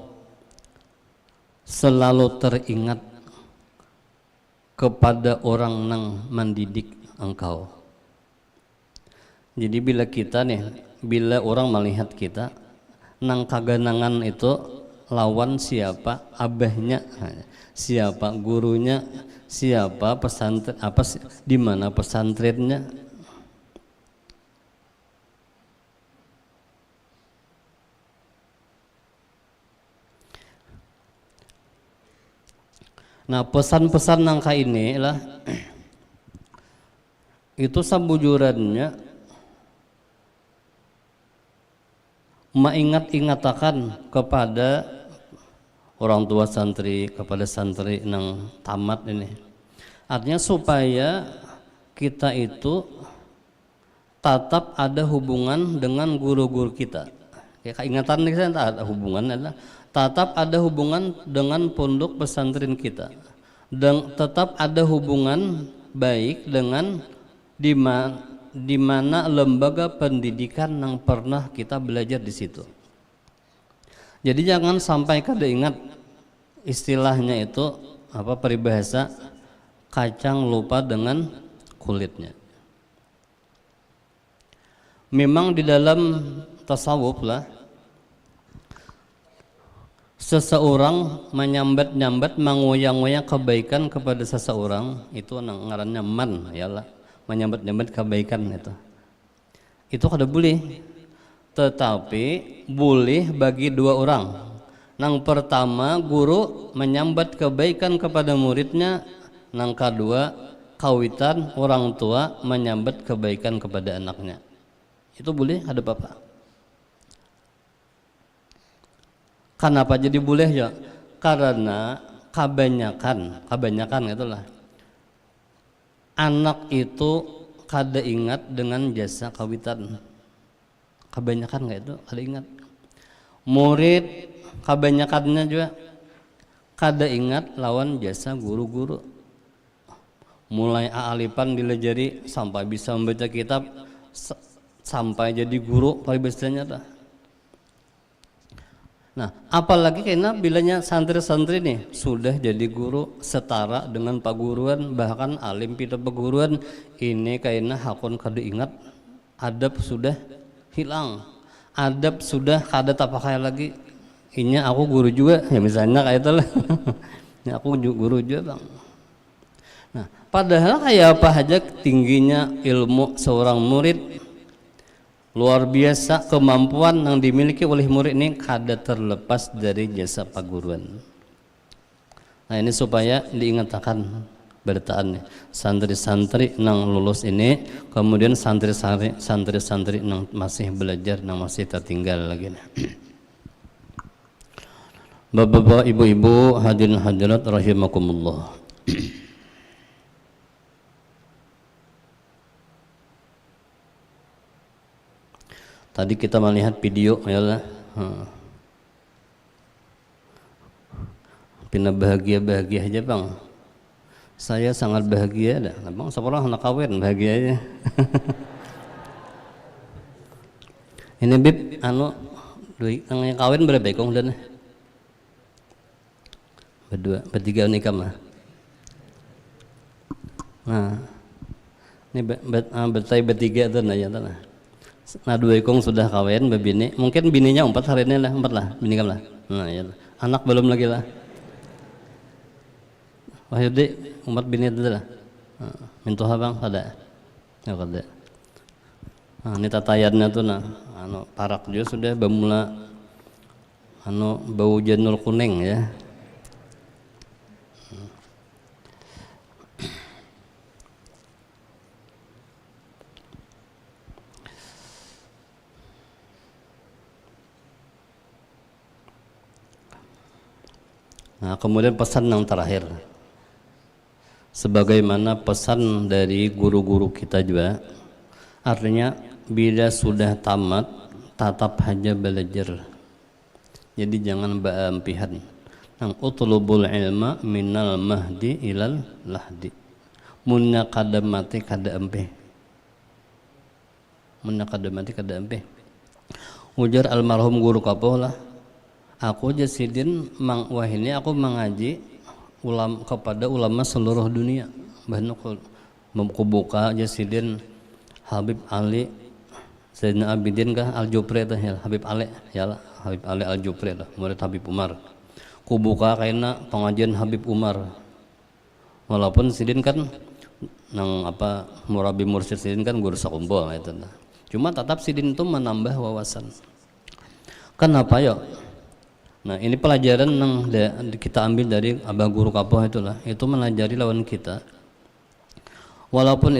[SPEAKER 2] selalu teringat kepada orang yang mendidik engkau. Jadi bila kita nih, bila orang melihat kita nang kaganangan itu lawan siapa abahnya, siapa gurunya, siapa pesantren, apa di mana pesantrennya. Nah pesan-pesan nangka ini lah itu sambujurannya mengingat-ingatakan kepada orang tua santri, kepada santri nang tamat ini. Artinya supaya kita itu tetap ada hubungan dengan guru-guru kita. Kayak ingatan nih saya ada hubungan adalah tetap ada hubungan dengan pondok pesantren kita, dan tetap ada hubungan baik dengan di mana lembaga pendidikan yang pernah kita belajar di situ. Jadi jangan sampai kada ingat istilahnya itu apa peribahasa kacang lupa dengan kulitnya. Memang di dalam tasawuf lah seseorang menyambat-nyambat mengoyang-ngoyang kebaikan kepada seseorang itu ngarannya man, yalah menyambat-nyambat kebaikan itu kada boleh, tetapi boleh bagi dua orang. Nang pertama guru menyambat kebaikan kepada muridnya, nang kedua kawitan orang tua menyambat kebaikan kepada anaknya. Itu boleh, ada apa-apa. Kenapa jadi boleh ya? Karena kebanyakan itulah anak itu kada ingat dengan jasa kawitan. Kebanyakan nggak itu kada ingat. Murid kebanyakannya juga kada ingat lawan jasa guru-guru. Mulai alipan dilajari sampai bisa membaca kitab, sampai jadi guru paling biasanya dah. Nah, apalagi karena bilanya santri-santri nih sudah jadi guru setara dengan paguruan, bahkan alim pita paguruan, ini karena hakun kada ingat, adab sudah hilang, adab sudah kada tak pakai lagi. Ini aku guru juga, ya misalnya kayak itulah. Ini aku guru juga bang. Nah, padahal kayak apa aja tingginya ilmu seorang murid, luar biasa kemampuan yang dimiliki oleh murid ini kada terlepas dari jasa paguruan. Nah ini supaya diingatkan bertaan santri-santri nang lulus ini, kemudian santri-santri nang masih belajar, nang masih tertinggal lagi. Bapak-bapak, ibu-ibu, hadirin hadirat rahimakumullah. Tadi kita melihat video ya, pina bahagia aja bang. Saya sangat bahagia dah, bang. Seorang anak kawin bahagia aja. Ini bib, Yang kawin berapa ekong dan? Berdua, bertiga nikah mah. Nah, ini bertiga tuh nah ya tanah. Nah 2 ekong sudah kawin berbini, mungkin bininya 4 hari ini lah, 4 lah, bini kamu lah. Nah ya, anak belum lagi lah. Wahyudi 4 bini itu lah. Mintuha bang ada, ya ada. Nah ini tatayannya tuh nah, parak juga sudah bermula, bau janur kuning ya. Nah, kemudian pesan yang terakhir, sebagaimana pesan dari guru-guru kita juga, artinya bila sudah tamat tatap saja belajar. Jadi jangan beampihan. Nang utlubul ilma minal mahdi ilal lahdi. Munnya kada mati kada empih. Munnya kada mati kada empih. Ujar almarhum guru kapolah, aku Jasidin Mang Wahini aku mengaji kepada ulama seluruh dunia. Bahkan membuka Jasidin Habib Ali Sayyidina Abidin kah Al-Jupri itu ya Habib Ali ya lah Habib Ali Al-Jupri lah murid Habib Umar. Kubuka karena pengajian Habib Umar. Walaupun Sidin kan nang apa murabi mursyid Sidin kan guru sakumpul itu nah. Cuma tetap Sidin itu menambah wawasan. Kenapa ya? Nah ini pelajaran yang kita ambil dari Abah Guru Kapoh itulah, itu melajari lawan kita. Walaupun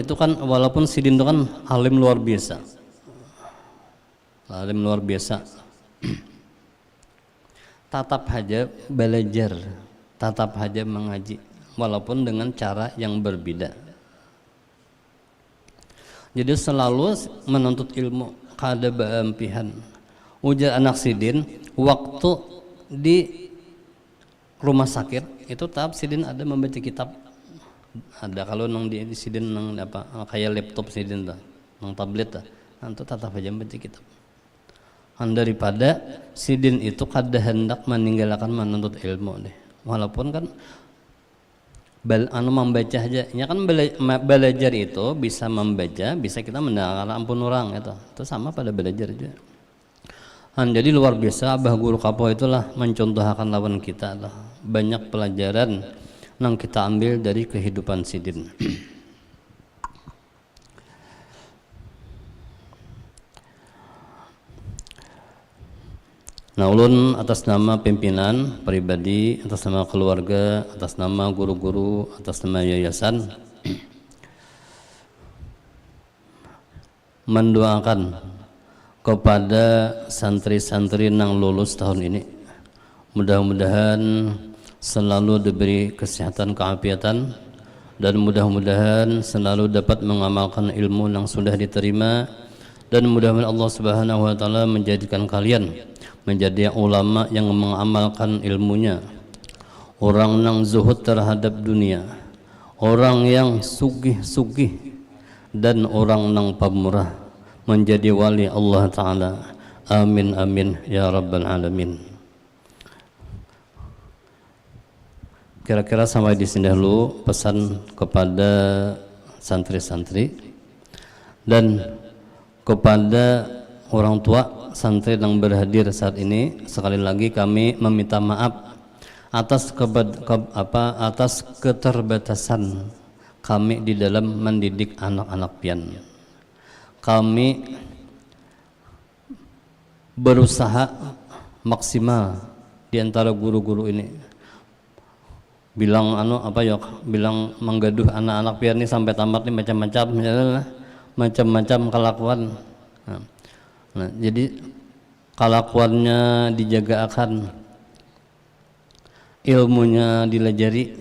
[SPEAKER 2] Sidin itu kan alim luar biasa, alim luar biasa. Tatap saja belajar, tatap saja mengaji, walaupun dengan cara yang berbeda. Jadi selalu menuntut ilmu, kada beampihan. Ujar anak Sidin, waktu di rumah sakit itu tahap Sidin ada membaca kitab. Ada kalau nang di Sidin nang apa kayak laptop Sidin tuh, nang tablet tuh, nanti tatap aja membaca kitab. Daripada Sidin itu kada hendak meninggalkan menuntut ilmu deh. Walaupun kan membaca aja, ya kan belajar itu bisa membaca, bisa kita mendengarkan ampun orang itu sama pada belajar juga. Jadi luar biasa Abah Guru Kapoh itulah mencontohkan lawan kita lah. Banyak pelajaran yang kita ambil dari kehidupan Sidin. Nah ulun atas nama pimpinan pribadi, atas nama keluarga, atas nama guru-guru, atas nama yayasan mendoakan kepada santri-santri yang lulus tahun ini, mudah-mudahan selalu diberi kesehatan keafiatan dan mudah-mudahan selalu dapat mengamalkan ilmu yang sudah diterima, dan mudah-mudahan Allah Subhanahu wa taala menjadikan kalian menjadi ulama yang mengamalkan ilmunya, orang yang zuhud terhadap dunia, orang yang sugih-sugih, dan orang yang pemurah, menjadi wali Allah Ta'ala. Amin amin ya rabbal alamin. Kira-kira sampai di sini dulu pesan kepada santri-santri dan kepada orang tua santri yang berhadir saat ini. Sekali lagi kami meminta maaf atas atas keterbatasan kami di dalam mendidik anak-anak pian. Kami berusaha maksimal di antara guru-guru ini, bilang bilang menggaduh anak-anak pian ini sampai tamat nih macam-macam kelakuan. Nah, jadi kelakuannya dijaga akan, ilmunya dilajari,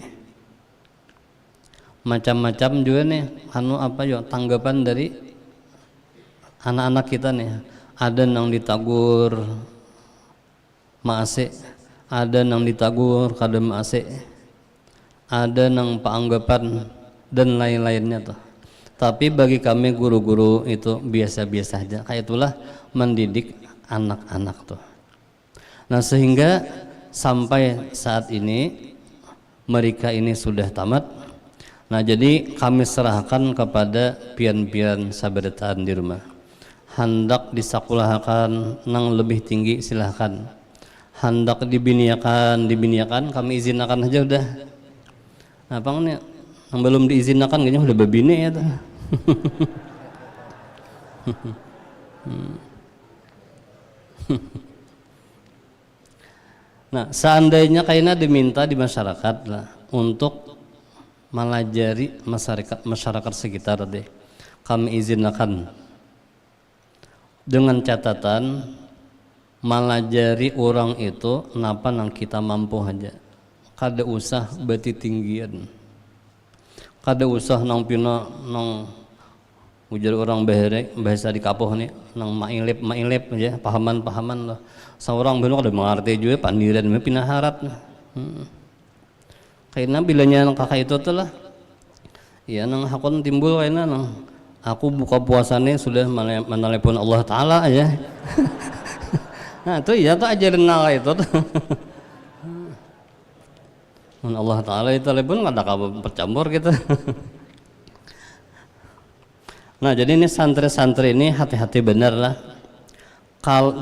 [SPEAKER 2] macam-macam juga nih tanggapan dari anak-anak kita nih. Ada yang ditagur maase, ada yang ditagur kada maase, ada yang panggapan dan lain-lainnya tuh. Tapi bagi kami guru-guru itu biasa-biasa aja. Kayak itulah mendidik anak-anak tuh. Nah sehingga sampai saat ini mereka ini sudah tamat. Nah jadi kami serahkan kepada pian-pian saberetan di rumah. Hendak disakulahkan nang lebih tinggi silahkan. Hendak dibiniakan kami izinkan aja udah. Nah bang nih yang belum diizinkan kayaknya udah babine ya tuh. Nah seandainya kayaknya diminta di masyarakat lah untuk melajari masyarakat sekitar deh, kami izinkan dengan catatan melajari orang itu napa nang kita mampu aja, kada usah beti tinggian, kada usah nang pina nang ujar orang bahasa di kapoh nih nang mailep aja pahaman lah. Seorang benar ada mengerti juga pandiran pindah harat. Kayaknya bilanya kakak itu tuh lah. Ya nang hakon timbul kayaknya nang aku buka puasanya sudah menelepon Allah Taala aja. Nah itu ya tuh ajaran nala itu tuh. Allah Taala itu telepon kada kamu percampur gitu. Nah jadi ini santri-santri ini hati-hati benar lah.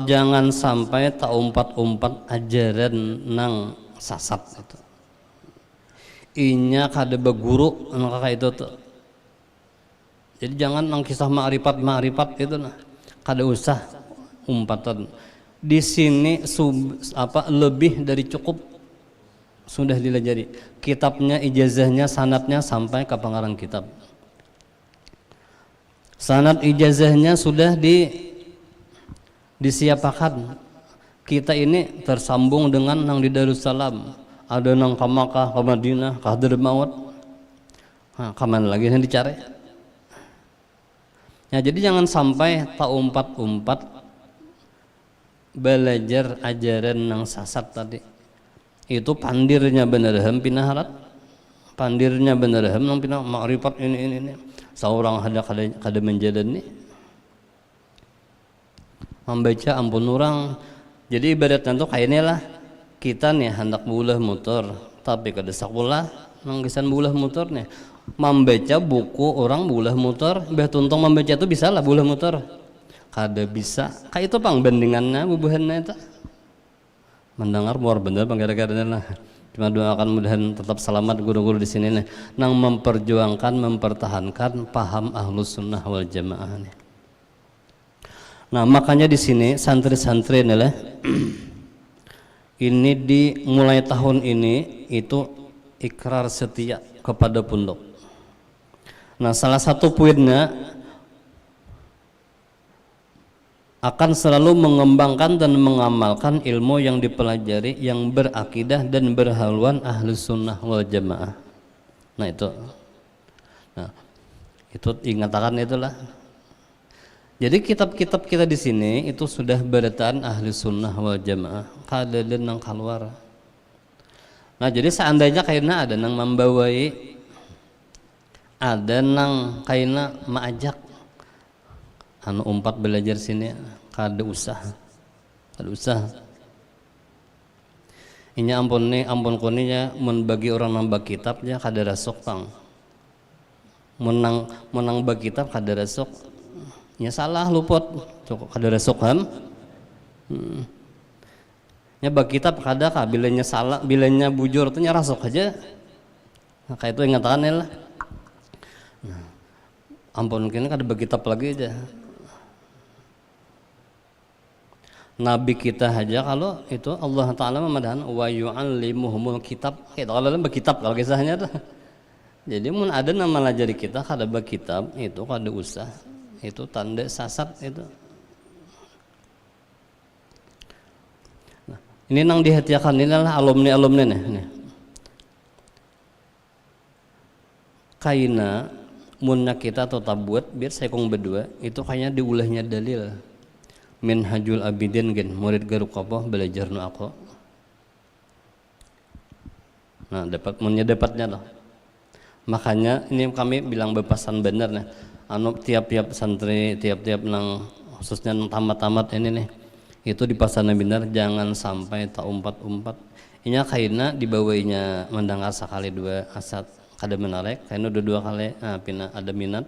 [SPEAKER 2] Jangan sampai tak umpat-umpat ajaran nang sasat itu. Inya kada beguru nang kakak itu tuh. Jadi jangan nang kisah ma'rifat itu nah. Kada usah umpatan. Di sini lebih dari cukup sudah dilajari. Kitabnya, ijazahnya, sanadnya sampai ke pengarang kitab. Sanad ijazahnya sudah disiapakan. Kita ini tersambung dengan nang di Darussalam, ada nang ke Makkah, ke Madinah, ke Hadramaut. Nah, kaman lagi yang dicari. Ya, jadi jangan sampai tak umpat-umpat belajar ajaran nang sasat tadi. Itu pandirnya benerhem pinaharat, pandirnya benerhem nang pinah makrifat ini. Seorang kada menjalani membaca ampun orang. Jadi ibaratnya tuh kayaknya lah kita nih hendak bulah motor tapi kada sakulah nanggisan bulah motor nih membaca buku orang bulah motor bah tuntung membaca itu bisa lah bulah motor kada bisa kayak itu pang bandingannya bubuhannya itu mendengar muar bener bang gara-gara lah. Cuma doakan mudahan tetap selamat guru-guru di sini nih nang memperjuangkan mempertahankan paham ahlus sunnah wal jamaah nih. Nah makanya di sini santri-santri nih lah ini di mulai tahun ini itu ikrar setia kepada pondok. Nah salah satu poinnya akan selalu mengembangkan dan mengamalkan ilmu yang dipelajari yang berakidah dan berhaluan ahlus sunnah wal jamaah. Nah itu ingatakan itulah. Jadi kitab-kitab kita di sini itu sudah berataan ahlus sunnah wal jamaah, kada nang keluar. Nah jadi seandainya kayaknya ada nang membawai, ada nang kayaknya maajak anu umpat belajar sini kada usah ini ampun kuninya bagi orang nambah kitabnya kada rasuk pang menang bagi kitab kada rasuk nya salah luput cukup kada rasuk ham nya bagi kitab kada kah bilanya salah bilanya bujur tuh nya rasuk aja. Nah kayak itu ingatan lah. Nah, ampun kini kada bagi kitab lagi aja. Nabi kita aja kalau itu Allah Ta'ala memadahan wa yu'allimuhumul kitab kita kalau berkitab kalau kisahnya tuh. Jadi mun ada nama lajari kita kada berkitab itu kada usah itu tanda sasat itu. Nah, ini nang dihatiakan ini adalah alumni nih. Kaina munnya kita atau tabuat biar saya kong berdua itu kayaknya diulahnya dalil. Minhajul Abidin gen murid garuk apa belajar nu aku. Nah dapatnya loh. Makanya ini kami bilang bepasan benar nih. Anu tiap-tiap santri tiap-tiap nang khususnya nang tamat-tamat ini nih itu di pasana benar jangan sampai tak umpat-umpat inya kaina dibawainya mendengar sekali dua asat kada menarik kaina udah dua kali pina ada minat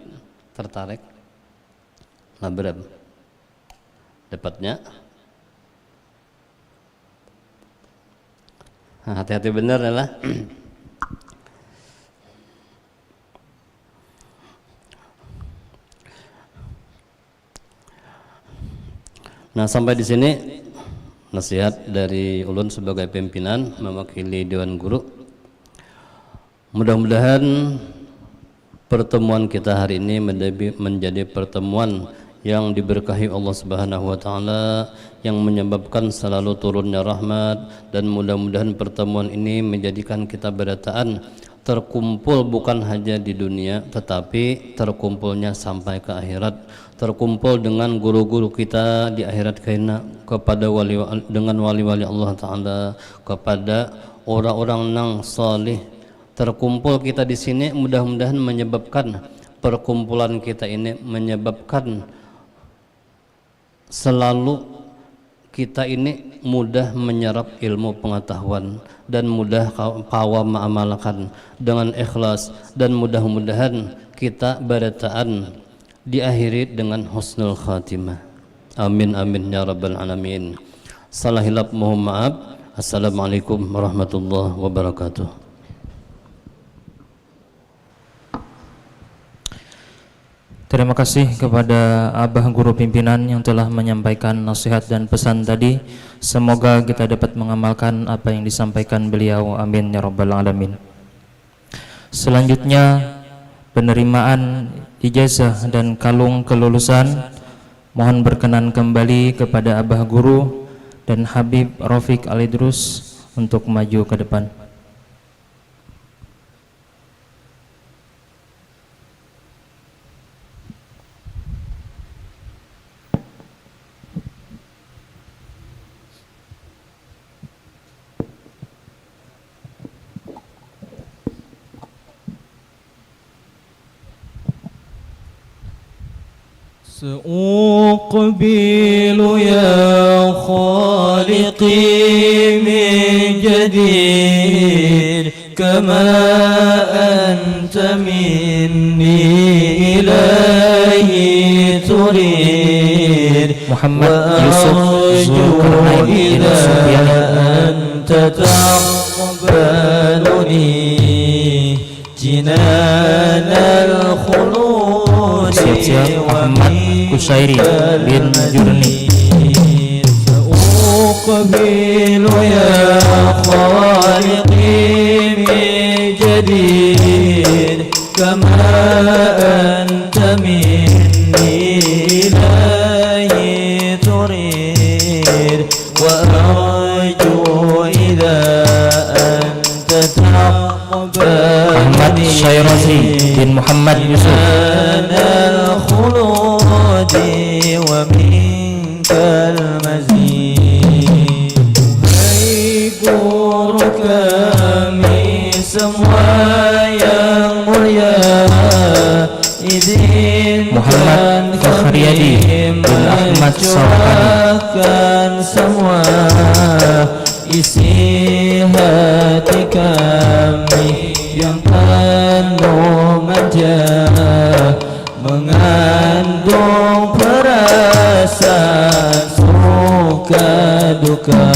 [SPEAKER 2] tertarik nah berapa dapatnya hati-hati bener lah. Nah sampai di sini nasihat dari ulun sebagai pimpinan mewakili Dewan Guru. Mudah-mudahan pertemuan kita hari ini menjadi pertemuan yang diberkahi Allah Subhanahu wa taala yang menyebabkan selalu turunnya rahmat, dan mudah-mudahan pertemuan ini menjadikan kita berataan terkumpul bukan hanya di dunia tetapi terkumpulnya sampai ke akhirat, terkumpul dengan guru-guru kita di akhirat kaina kepada dengan wali-wali Allah taala, kepada orang-orang nang salih. Terkumpul kita di sini mudah-mudahan menyebabkan perkumpulan kita ini menyebabkan selalu kita ini mudah menyerap ilmu pengetahuan dan mudah kawa mengamalkan dengan ikhlas, dan mudah-mudahan kita berataan diakhiri dengan husnul khatimah. Amin amin ya rabbal alamin. Salah hilap mohon maaf. Assalamualaikum warahmatullahi wabarakatuh.
[SPEAKER 7] Terima kasih kepada Abah Guru Pimpinan yang telah menyampaikan nasihat dan pesan tadi. Semoga kita dapat mengamalkan apa yang disampaikan beliau. Amin ya rabbal alamin. Selanjutnya penerimaan ijazah dan kalung kelulusan. Mohon berkenan kembali kepada Abah Guru dan Habib Rafiq Alidrus untuk maju ke depan.
[SPEAKER 1] سأقبل يا خالقي من جديد كما أنت مني إلهي تريد
[SPEAKER 7] محمد يوسف زلقرنين
[SPEAKER 1] إذا أنت تقبلني جنان الخلود
[SPEAKER 7] Muhammad Kusairi bin Jurni.
[SPEAKER 1] أقبل يا خالقي من جديد كما أنت مني إلهي تريد وأرجو إذا أنت
[SPEAKER 7] Ahmad Syairazi bin Muhammad Yusuf.
[SPEAKER 1] الخلود ومنك المزيد Hai guru kami semua yang mulia, izinkan
[SPEAKER 7] Muhammad Fakhriyadi bin Ahmad
[SPEAKER 1] curahkan semua isi hati kami yang penuh manja, mengandung perasaan suka duka.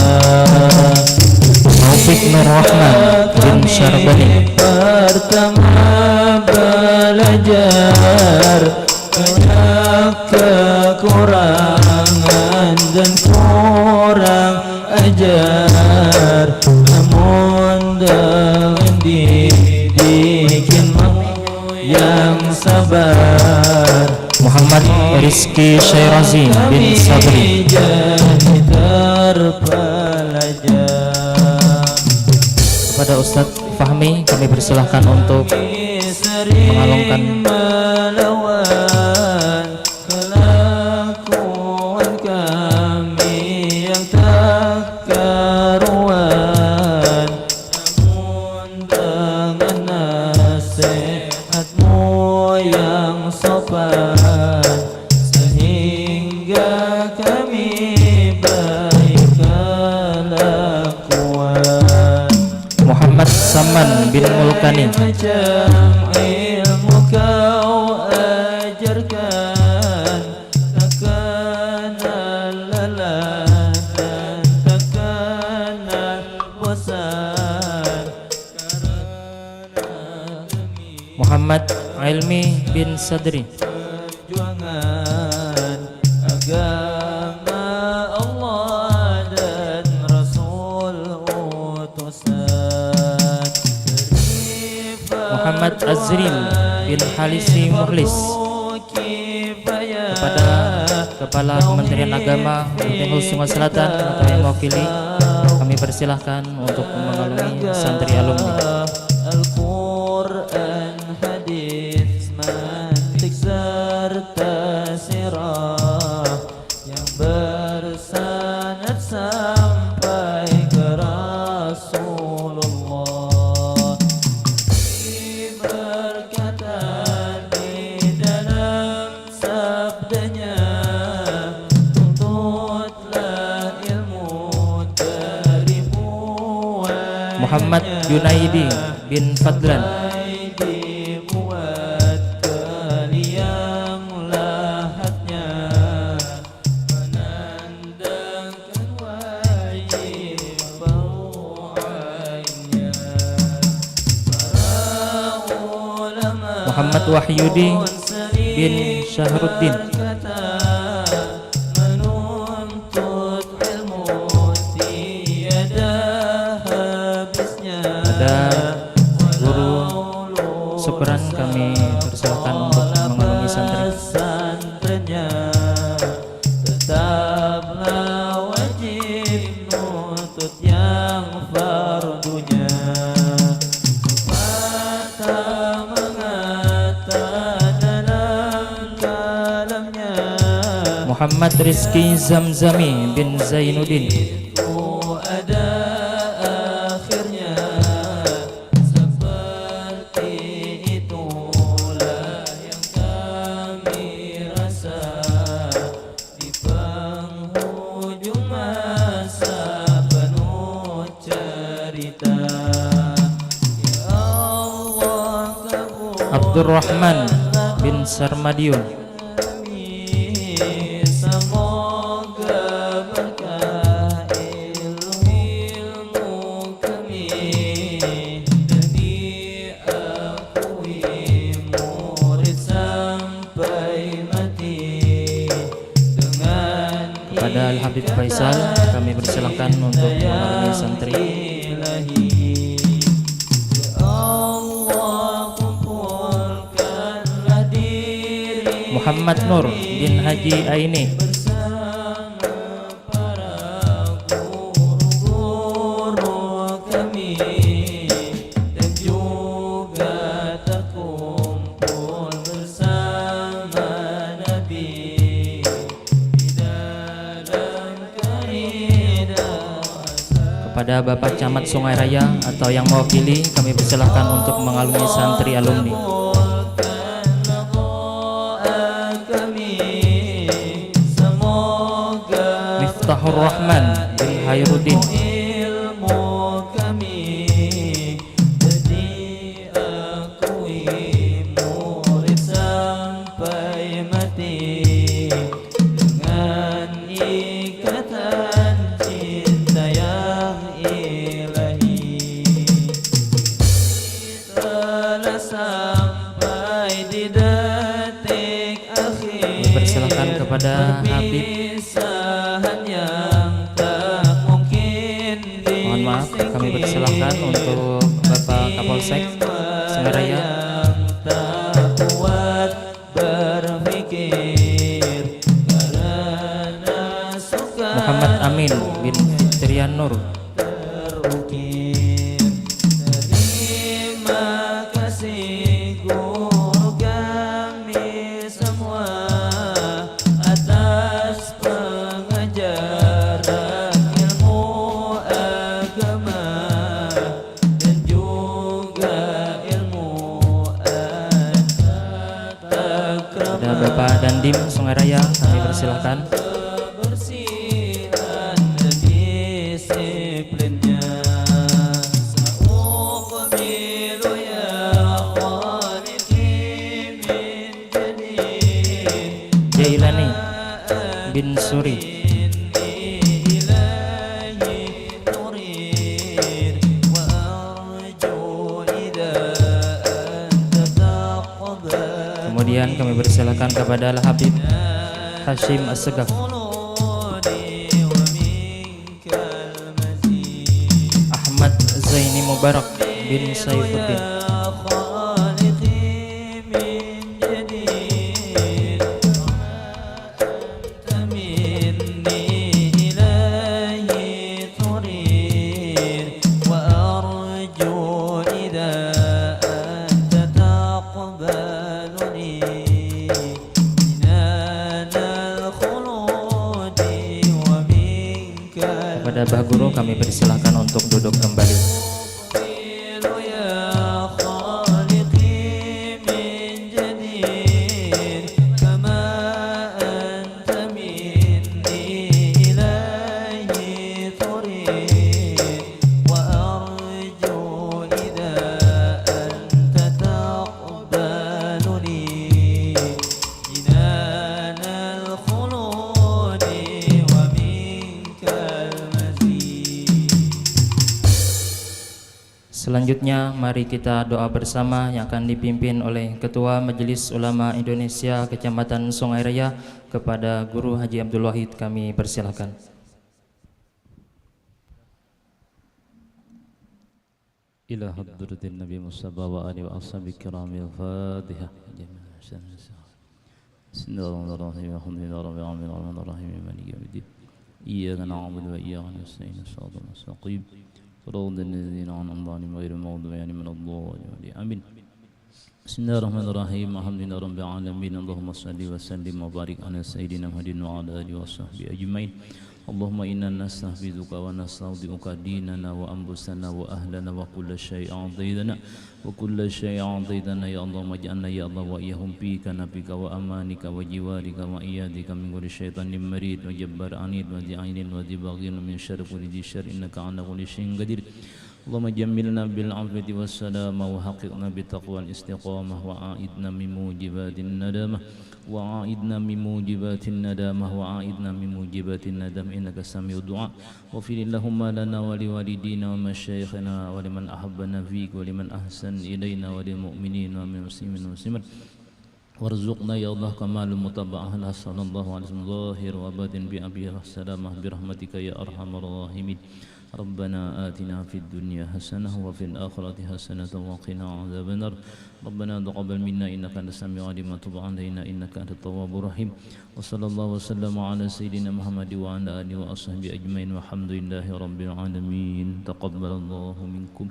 [SPEAKER 7] Taufik Nur Rahman bin Syarbani.
[SPEAKER 1] Pertama belajar banyak kekurangan dan kurang ajar, namun dengan didikanmu yang sabar.
[SPEAKER 7] Muhammad Rizki Syairazi bin Sabri.
[SPEAKER 1] Jadi terpelajar.
[SPEAKER 7] Kepada Ustadz Fahmi kami persilahkan untuk mengalungkan
[SPEAKER 1] melawan kelakuan kami yang tak karuan, namun dengan nasihatmu yang sopan sehingga kami
[SPEAKER 7] Abdurrahman bin Mulkani.
[SPEAKER 1] Macam ilmu kau ajarkan, takkan lelah dan takkan bosan.
[SPEAKER 7] Muhammad Ilmi bin Sadri.
[SPEAKER 1] Perjuangan agama Allah dan Rasul utusan.
[SPEAKER 7] Muhammad Azril bin Halisi Mukhlis. Kepada Kepala Kementerian Agama Provinsi Sumatera Selatan atau yang mewakili, kami persilahkan untuk mengalungi santri alumni.
[SPEAKER 1] Al-Quran, hadis, mantik serta sirah yang bersanad sampai ke Rasulullah. Berkata di dalam sabdanya, tuntutlah ilmu dari buahnya.
[SPEAKER 7] Muhammad Junaidi bin Fadlan.
[SPEAKER 1] Dibuat kaliang lahatnya, menandangkan wajib bauannya. Para ulama
[SPEAKER 7] Muhammad Wahyudi bin Syahruddin.
[SPEAKER 1] menuntut ilmu tiada habisnya.
[SPEAKER 7] Ada Guru Syukran, kami persilakan untuk mengalungi santri.
[SPEAKER 1] Santrennya tetaplah wajib nutut yang fardunya. Mata mengata dalam kalamnya,
[SPEAKER 7] Muhammad Rizki Zamzami bin Zainuddin.
[SPEAKER 1] ada akhirnya. Seperti itulah yang kami rasa di penghujung masa penuh cerita. Ya Allah, kabulkan
[SPEAKER 7] Abdurrahman bin Sarmadiun.
[SPEAKER 1] semoga berkah ilmu kami dan diakui murid sampai mati. Dengan
[SPEAKER 7] Kepada Al Habib Faisal, kami persilakan untuk mengalungi santri. Muhammad Nur bin Haji Aini.
[SPEAKER 1] guru kami dan juga terkumpul bersama Nabi di dalam kaidah.
[SPEAKER 7] Kepada Bapak Camat Sungai Raya atau yang mewakili, kami persilahkan untuk mengalungi santri alumni. Miftahur Rahman bin Khairuddin.
[SPEAKER 1] Ilmu kami jadi akui murid sampai mati dengan ikatan cinta yang ilahi. Telah sampai di detik akhir.
[SPEAKER 7] Persilakan kepada Habib. Mohon maaf, kami persilahkan untuk Bapak Kapolsek Sungai Raya. Muhammad Amin bin Fitrian Nur.
[SPEAKER 1] Terima kasih guru kami semua atas pengajaran ilmu agama dan juga ilmu takrama.
[SPEAKER 7] Ada Bapak Dandim Sungai Raya, kami persilahkan.
[SPEAKER 1] Kebersihan dan disiplinnya, sauq
[SPEAKER 7] Jailani bin Suri, kemudian kami persilakan kepada Al-Habib Hashim As-Segaf, Ahmad Zaini Mubarak bin Saifuddin, kepada Bah Guru kami persilahkan untuk duduk kembali. Selanjutnya mari kita doa bersama yang akan dipimpin oleh Ketua Majelis Ulama Indonesia Kecamatan Sungai Raya kepada Guru Haji Abdul Wahid. Kami persilakan.
[SPEAKER 2] Ila hadratin Nabi Mustafa wa alihi wa ashabi kiramil Fatihah. Bismillahirrahmanirrahim. Alhamdulillahi rabbil alamin arrahmanir rahim maliki yaumiddin. Iyyaka na'budu wa iyyaka nasta'in ihdinas mustaqim. صراط الذين أنعمت عليهم غير المغضوب عليهم ولا الضالين آمين. بسم الله الرحمن الرحيم الحمد لله رب العالمين اللهم صل وسلم وبارك على سيدنا محمد وعلى آله وصحبه أجمعين. اللهم إنا نستحفظك ونستودعك ديننا وأنفسنا وأهلنا وكل شيء أعطيتنا يا الله واجعلنا يا الله وإياهم فيك نبيك وأمانك وجوارك وإيادك من كل شيطان مريد وجبار عنيد وذي عين وذي بغي من شر كل ذي شر إنك على كل شيء قدير. اللهم جملنا بالعافية والسلامة وحققنا بالتقوى الاستقامة وعائدنا من موجبات الندامة إنك سميع الدعاء. واغفر اللهم لنا ولوالدينا ومشايخنا ولمن أحبنا فيك ولمن أحسن إلينا وللمؤمنين والمسلمين والمسلمات. وارزقنا يا الله كمال المتابعة صلى الله عليه وسلم ظاهر وباطن بأبي السلامة برحمتك يا أرحم الراحمين. ربنا آتنا في الدنيا حسنة وفي الآخرة حسنة وقنا عذاب النار. ربنا تقبل منا إنك أنت السميع العليم وتب علينا إنك أنت التواب الرحيم. وصلى الله وسلم على سيدنا محمد وعلى آله وأصحابه أجمعين والحمد لله رب العالمين. تقبل الله منكم.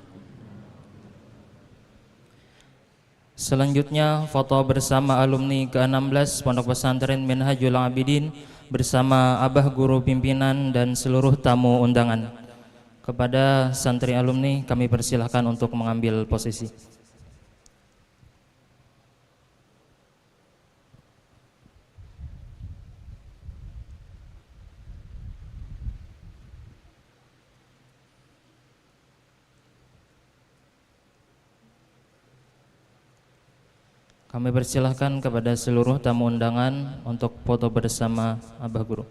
[SPEAKER 7] Selanjutnya foto bersama alumni ke-16 Pondok Pesantren Minhajul Abidin bersama Abah Guru Pimpinan dan seluruh tamu undangan. Kepada santri alumni kami persilahkan untuk mengambil posisi. Kami persilahkan kepada seluruh tamu undangan untuk foto bersama Abah Guru.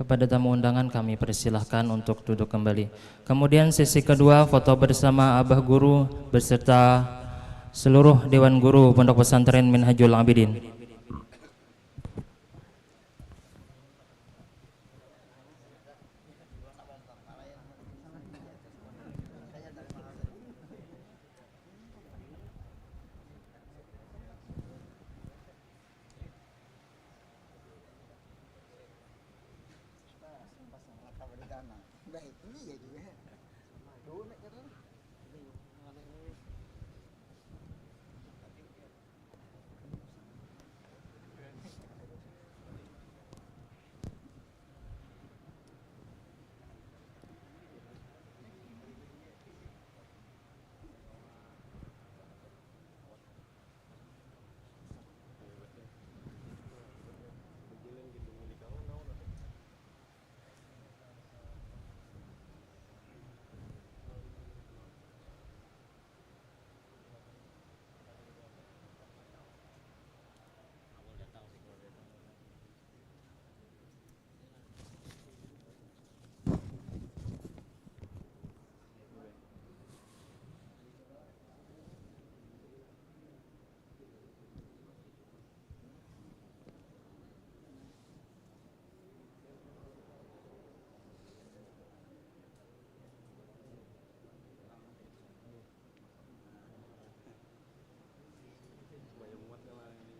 [SPEAKER 7] Kepada tamu undangan kami persilahkan untuk duduk kembali. Kemudian sesi kedua foto bersama Abah Guru beserta seluruh Dewan Guru Pondok Pesantren Minhajul Abidin.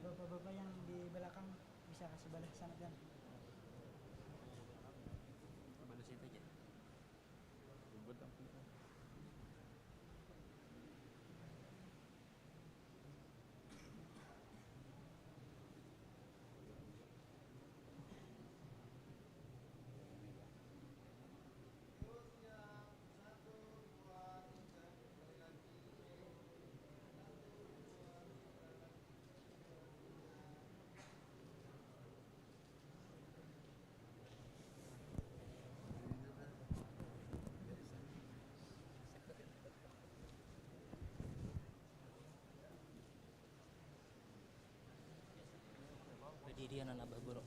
[SPEAKER 3] Bapak-bapak yang di belakang bisa sebelah sana kan? Sebelah situ aja. Berdirian anak Abah Guru.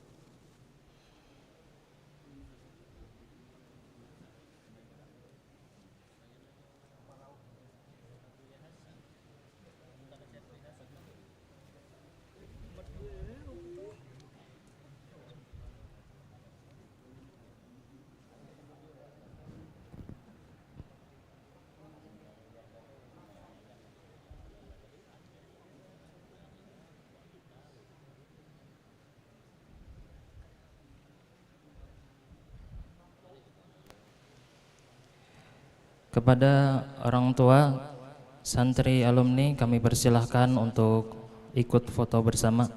[SPEAKER 3] Kepada orang tua santri alumni kami persilahkan untuk ikut foto bersama.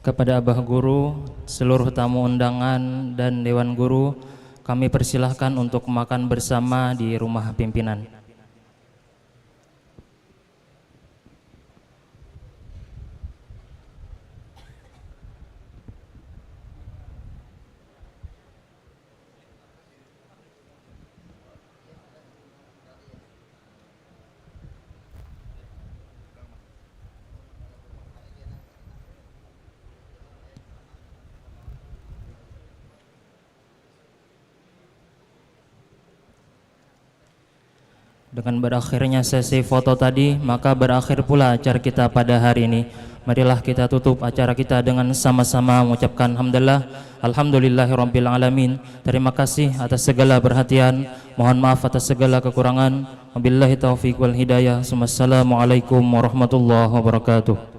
[SPEAKER 3] Kepada Abah Guru, seluruh tamu undangan dan Dewan Guru, kami persilahkan untuk makan bersama di rumah pimpinan. Dengan berakhirnya sesi foto tadi, maka berakhir pula acara kita pada hari ini. Marilah kita tutup acara kita dengan sama-sama mengucapkan hamdalah, alhamdulillahirabbil alamin. Terima kasih atas segala perhatian. Mohon maaf atas segala kekurangan. Wabillahi taufiq wal hidayah. Wassalamualaikum warahmatullahi wabarakatuh.